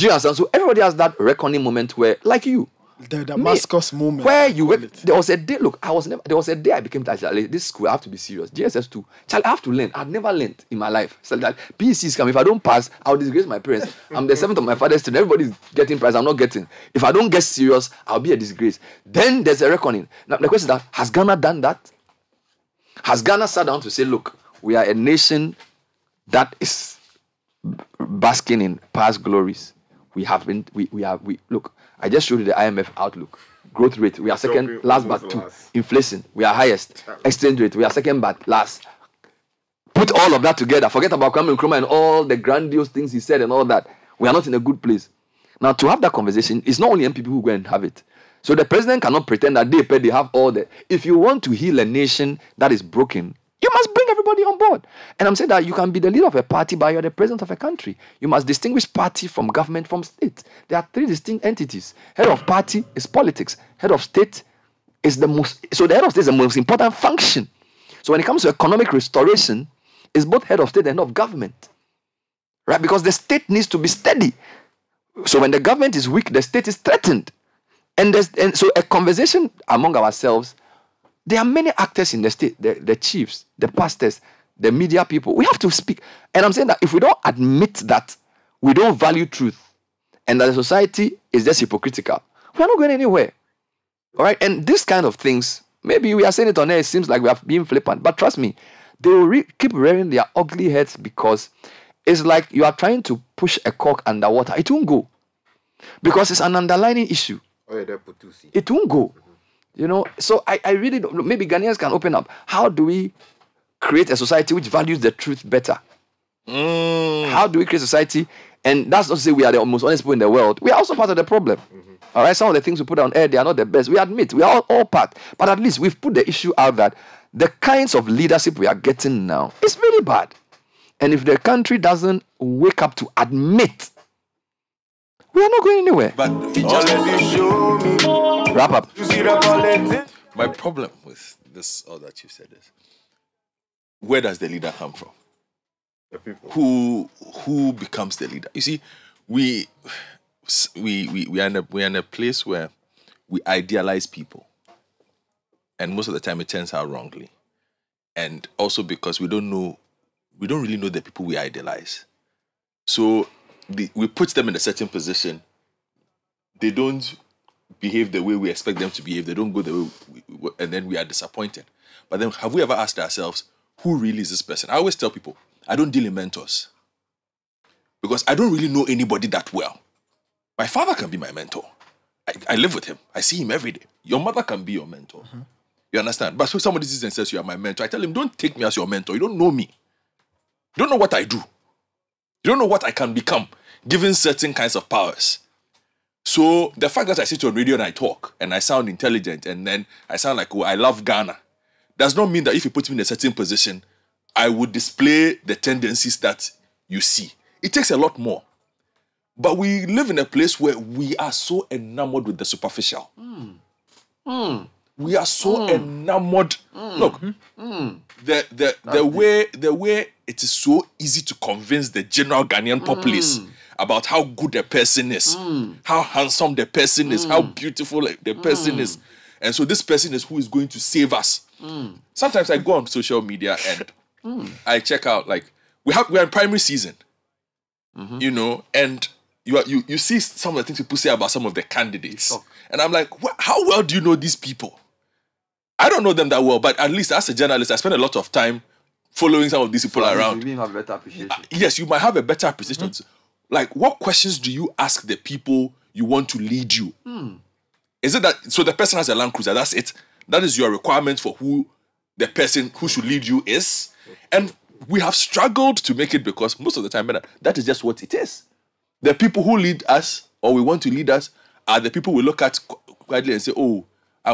you understand? So everybody has that reckoning moment where, like you, the Damascus moment, where you were, there was a day. Look, there was a day I became that, Charlie, this school I have to be serious. GSS2, Charlie, I have to learn. I've never learned in my life. So that PECs come. If I don't pass, I'll disgrace my parents. I'm the seventh of my father's children. Everybody's getting prize. I'm not getting. If I don't get serious, I'll be a disgrace. Then there's a reckoning. Now the question is that, has Ghana done that? Has Ghana sat down to say, look, we are a nation that is basking in past glories. Look, I just showed you the IMF outlook. Growth rate, we are second, last but two. Inflation, we are highest. Exchange rate, we are second but last. Put all of that together. Forget about Kwame Nkrumah and all the grandiose things he said and all that. We are not in a good place. Now, to have that conversation, it's not only MPP who go and have it. So the president cannot pretend that they have all the... If you want to heal a nation that is broken, you must bring everybody on board. And I'm saying that you can be the leader of a party, but you're the president of a country. You must distinguish party from government from state. There are three distinct entities. Head of party is politics. Head of state is the most... So the head of state is the most important function. So when it comes to economic restoration, it's both head of state and head of government. Right? Because the state needs to be steady. So when the government is weak, the state is threatened. And so a conversation among ourselves, there are many actors in the state, the chiefs, the pastors, the media people. We have to speak. And I'm saying that if we don't admit that we don't value truth and that the society is just hypocritical, we're not going anywhere. All right? And this kind of things, maybe we are saying it on air, it seems like we are being flippant. But trust me, they will keep rearing their ugly heads, because it's like you are trying to push a cork underwater. It won't go. Because it's an underlying issue. It won't go. You know, so I really don't. Maybe Ghanaians can open up. How do we create a society which values the truth better? How do we create a society? And that's not to say we are the most honest people in the world. We are also part of the problem. All right, some of the things we put on air, they are not the best. We admit, we are all part. But at least we've put the issue out that the kinds of leadership we are getting now is really bad. And if the country doesn't wake up to admit We are not going anywhere. But it just Unless you show me. Wrap up. You see the politics. my problem with this, all that you said is, where does the leader come from? The people. Who becomes the leader? You see, we are in a place where we idealize people, and most of the time it turns out wrongly, and also because we don't really know the people we idealize. So we put them in a certain position. They don't behave the way we expect them to behave. They don't go the way, and then we are disappointed. But then, have we ever asked ourselves, who really is this person? I always tell people, I don't deal in mentors because I don't really know anybody that well. My father can be my mentor. I live with him. I see him every day. Your mother can be your mentor. Mm-hmm. You understand? But so somebody says and says you are my mentor, I tell him, don't take me as your mentor. You don't know me. You don't know what I do. You don't know what I can become given certain kinds of powers. So the fact that I sit on radio and I talk and I sound intelligent and then I sound like, oh, I love Ghana, does not mean that if you put me in a certain position, I would display the tendencies that you see. It takes a lot more. But we live in a place where we are so enamored with the superficial. We are so enamored. Look, the way it is so easy to convince the general Ghanaian populace about how good a person is, how handsome the person is, how beautiful the person is. And so this person is who is going to save us. Sometimes I go on social media and I check out, like, we're in primary season, you know, and you see some of the things people say about some of the candidates. And I'm like, how well do you know these people? I don't know them that well, but at least as a journalist, I spend a lot of time following some of these people around. You have a better appreciation. Yes, you might have a better appreciation. Like, what questions do you ask the people you want to lead you? Is it that, so the person has a Land Cruiser, that's it? That is your requirement for who the person who should lead you is? And we have struggled to make it because most of the time, that is just what it is. The people who lead us, or we want to lead us, are the people we look at quietly and say, oh, so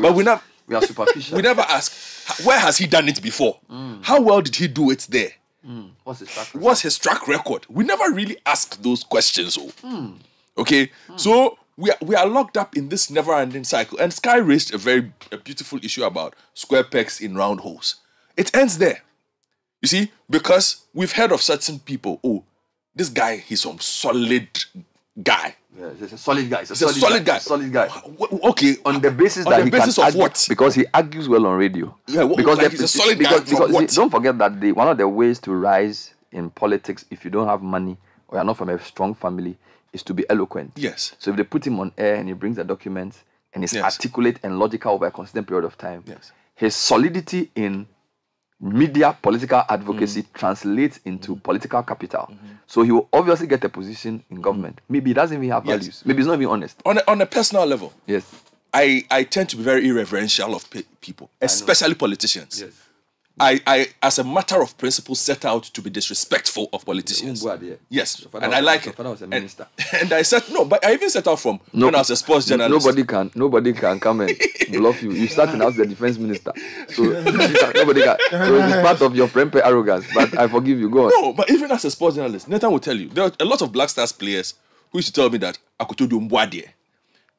but we are superficial. We never ask, where has he done it before? How well did he do it there? What's his track record? We never really ask those questions. Okay? So we are locked up in this never-ending cycle. And Sky raised a beautiful issue about square pegs in round holes. It ends there. You see? Because we've heard of certain people, oh, this guy, he's some solid guy. Yeah, he's a solid guy. He's a solid guy. Solid guy. Okay. On the basis on that the he basis can of argue, what? because he argues well on radio. Yeah, because he's a solid guy from what? Don't forget that one of the ways to rise in politics, if you don't have money or you're not from a strong family, is to be eloquent. Yes. So if they put him on air and he brings the documents and is articulate and logical over a constant period of time, his solidity in media political advocacy translates into political capital. So he will obviously get a position in government. Maybe he doesn't even have values. Maybe he's not even honest. On a personal level, yes, I tend to be very irreverential of people, especially politicians. Yes. I, as a matter of principle, set out to be disrespectful of politicians. Yes, and I like it. Was a minister. And I said no, but I even set out from when I was a sports journalist. Nobody can come and bluff you. You started as the defense minister, so nobody can. So it's part of your prempe arrogance. But I forgive you. Go on. No, but even as a sports journalist, Nathan will tell you there are a lot of Black Stars players who used to tell me that I could do Mbwadie,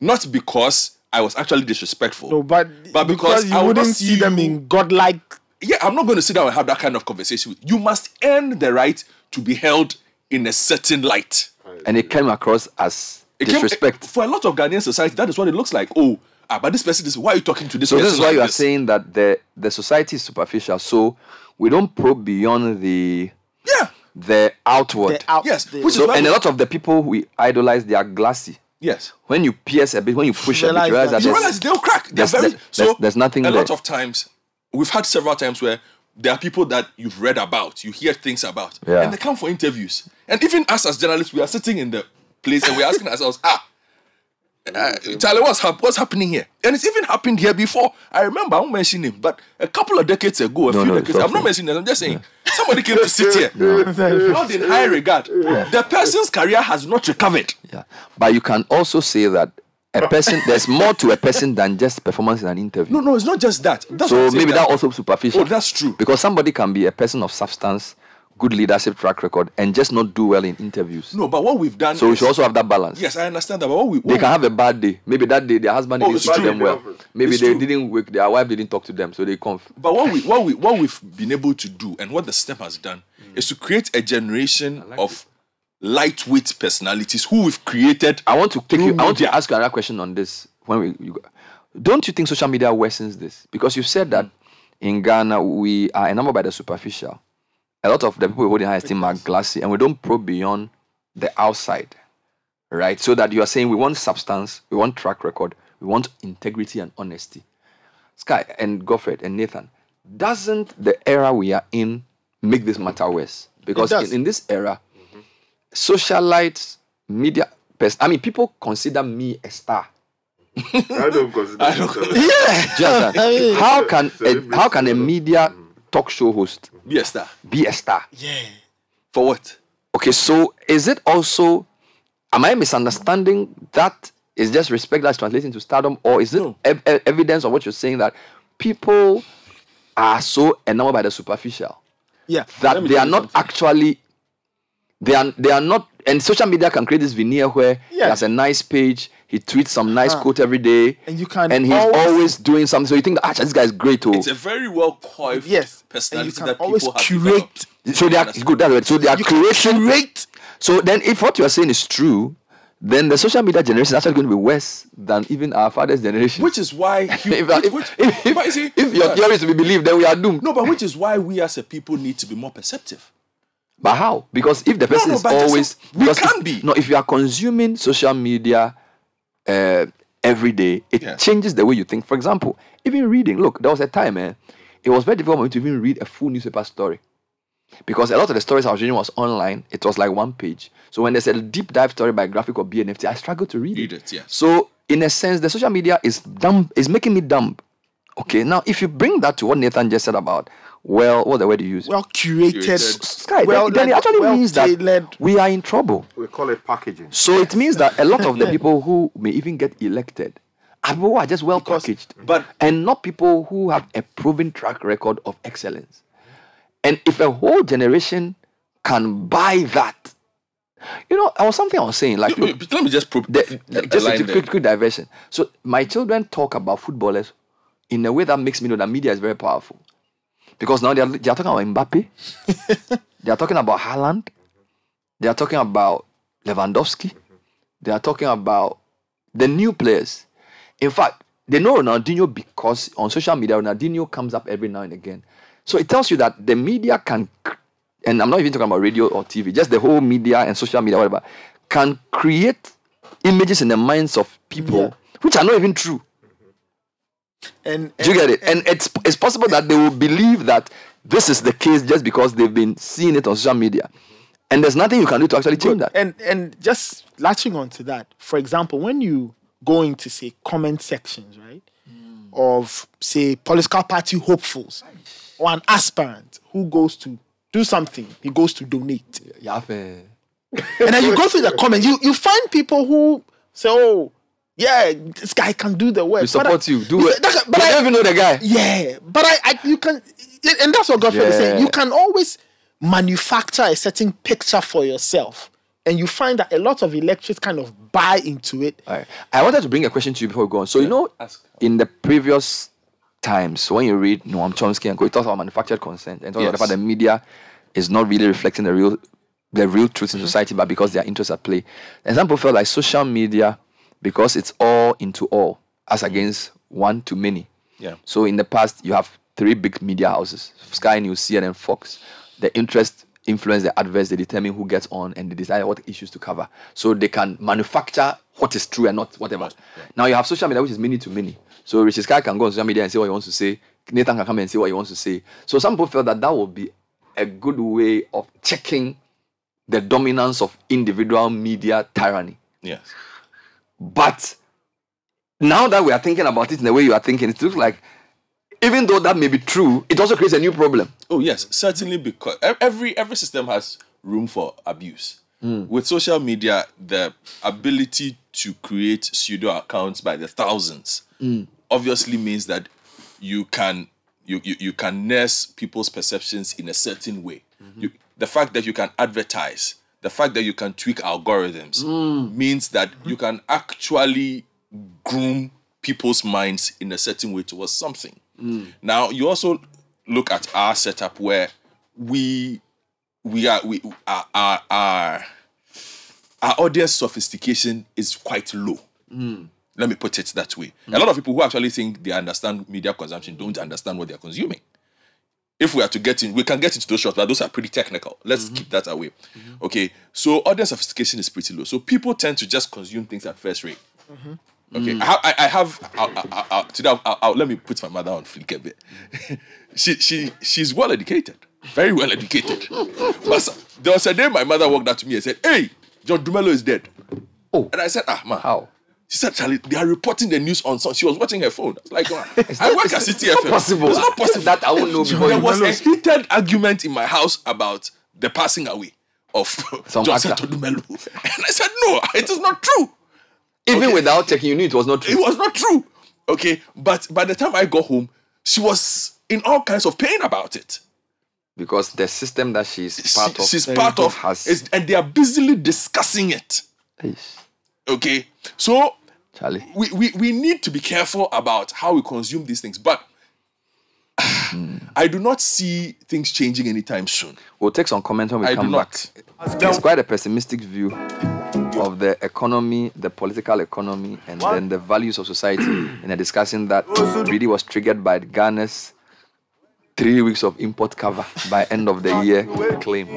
not because I was actually disrespectful. No, but because you wouldn't see them in godlike. Yeah, I'm not going to sit down and have that kind of conversation with you. You must earn the right to be held in a certain light. And it came across as disrespect. For a lot of Ghanaian society, that is what it looks like. Oh, but this person is, why are you talking to this person? So this is why you are saying that the society is superficial. So we don't probe beyond the outward. And a lot of the people we idolize, they are glassy. Yes. When you pierce a bit, when you push a bit, you realize they'll crack. There's nothing there. A lot of times, we've had several times where there are people that you've read about, you hear things about, and they come for interviews. And even us as journalists, we are sitting in the place and we're asking ourselves, Charlie, what's happening here? And it's even happened here before. I remember, I won't mention him, but a couple of decades ago, decades, I'm not mentioning him, I'm just saying, somebody came to sit here, not in high regard. The person's career has not recovered. Yeah, but you can also say that a person, there's more to a person than just performance in an interview. No, it's not just that. So maybe that also superficial. Oh, that's true. Because somebody can be a person of substance good leadership track record and just not do well in interviews. No, but what we've done. So we should also have that balance. Yes, I understand that. But they can have a bad day. Maybe that day their husband didn't speak to them well. Maybe didn't work. Their wife didn't talk to them, so they conf. But what we've been able to do, and what the system has done, is to create a generation of lightweight personalities who we've created. I want to ask you another question on this. Don't you think social media worsens this? Because you said that in Ghana we are enamored by the superficial. A lot of the people holding high esteem are glassy, and we don't probe beyond the outside, right? So that you are saying we want substance, we want track record, we want integrity and honesty. Sky and Godfred and Nathan, doesn't the era we are in make this matter worse? Because in this era, socialites, media, people consider me a star. I don't consider Yeah. How can a media talk show host be a star? Yeah. For what? Okay, so is it also, am I misunderstanding that is just respect that's translating to stardom, or is it evidence of what you're saying that people are so enamored by the superficial? Yeah. That they are not actually, they are not, and social media can create this veneer where he has a nice page, he tweets some nice quote every day, and he's always doing something. So you think that this guy is great. It's a very well coiffed personality that always people have curate. So they are good. That's right. So they are curate. So then, if what you are saying is true, then the social media generation is actually going to be worse than even our father's generation. Which is why, if your theory is to be believed, then we are doomed. No, but which is why we as a people need to be more perceptive. But how? Because if the person is always, if you are consuming social media every day, it changes the way you think. For example, even reading. Look, there was a time, it was very difficult for me to even read a full newspaper story. Because a lot of the stories I was reading was online. It was like one page. So when there's a deep dive story by Graphic or BNFT, I struggle to read it. Yeah. So in a sense, the social media is dumb, is making me dumb. Okay, now if you bring that to what Nathan just said about, what the word you use? Well curated. Sky, then it actually means that we are in trouble. We call it packaging. So it means that a lot of the people who may even get elected are people who are just well packaged, and not people who have a proven track record of excellence. And if a whole generation can buy that, I was saying, like, let me just just a quick diversion. So my children talk about footballers in a way that makes me know that media is very powerful. Because now they are talking about Mbappe, they are talking about Haaland, they are talking about Lewandowski, they are talking about the new players. In fact, they know Ronaldinho because on social media, Ronaldinho comes up every now and again. So it tells you that the media can, and I'm not even talking about radio or TV, just the whole media and social media, whatever, can create images in the minds of people which are not even true. Do you get it? And it's possible that they will believe that this is the case just because they've been seeing it on social media. And there's nothing you can do to actually change that. And just latching on to that, for example, when you go into, say, comment sections, right, of, say, political party hopefuls, or an aspirant who goes to do something, he goes to donate. And then you go through the comments, you find people who say, oh, yeah, this guy can do the work. We support you. Do it. But I don't even know the guy. Yeah, but you can, and that's what Godfrey is saying. You can always manufacture a certain picture for yourself, and you find that a lot of electorates kind of buy into it. Right. I wanted to bring a question to you before we go on. So, in the previous times, when you read Noam Chomsky and go, he talks about manufactured consent and talks about the fact the media is not really reflecting the real truth in society, but because their interests at play. And some people felt like social media, because it's all into all, as against one to many. Yeah. So in the past, you have 3 big media houses: Sky News, CNN, Fox. The interest influence the adverts, they determine who gets on, and they decide what issues to cover. So they can manufacture what is true and not whatever. Yeah. Now you have social media, which is many to many. So Richard Sky can go on social media and say what he wants to say. Nathan can come and say what he wants to say. So some people felt that would be a good way of checking the dominance of individual media tyranny. Yes. But now that we are thinking about it in the way you are thinking, it looks like even though that may be true, it also creates a new problem. Oh yes, certainly, because every system has room for abuse. With social media, the ability to create pseudo accounts by the thousands obviously means that you can nurse people's perceptions in a certain way. the fact that you can advertise, the fact that you can tweak algorithms means that you can actually groom people's minds in a certain way towards something. Now, you also look at our setup where our audience sophistication is quite low. Let me put it that way. A lot of people who actually think they understand media consumption don't understand what they're consuming. If we are to get in, we can get into those shots, but those are pretty technical. Let's keep that away. Okay, so audience sophistication is pretty low. So people tend to just consume things at first rate. Okay, today, let me put my mother on flick a bit. She's well educated, very well educated. But there was a day my mother walked up to me and said, "Hey, John Dumelo is dead." Oh, and I said, "Ah, man, how?" She said, "Charlie, they are reporting the news on." She was watching her phone. I was like, I work at Citi FM. Possible. It's not possible. That I won't know before. There was a heated argument in my house about the passing away of Johnson Todumelu. And I said, no, it is not true. Even without checking, you knew it was not true. It was not true. Okay, but by the time I got home, she was in all kinds of pain about it. Because the system that she's part of has... and they are busily discussing it. Okay, so Charlie, we need to be careful about how we consume these things. But I do not see things changing anytime soon. We'll take some comments when we come back. It's quite a pessimistic view of the economy, the political economy, and then the values of society in a discussion that really was triggered by Ghana's 3 weeks of import cover by end of the year claim.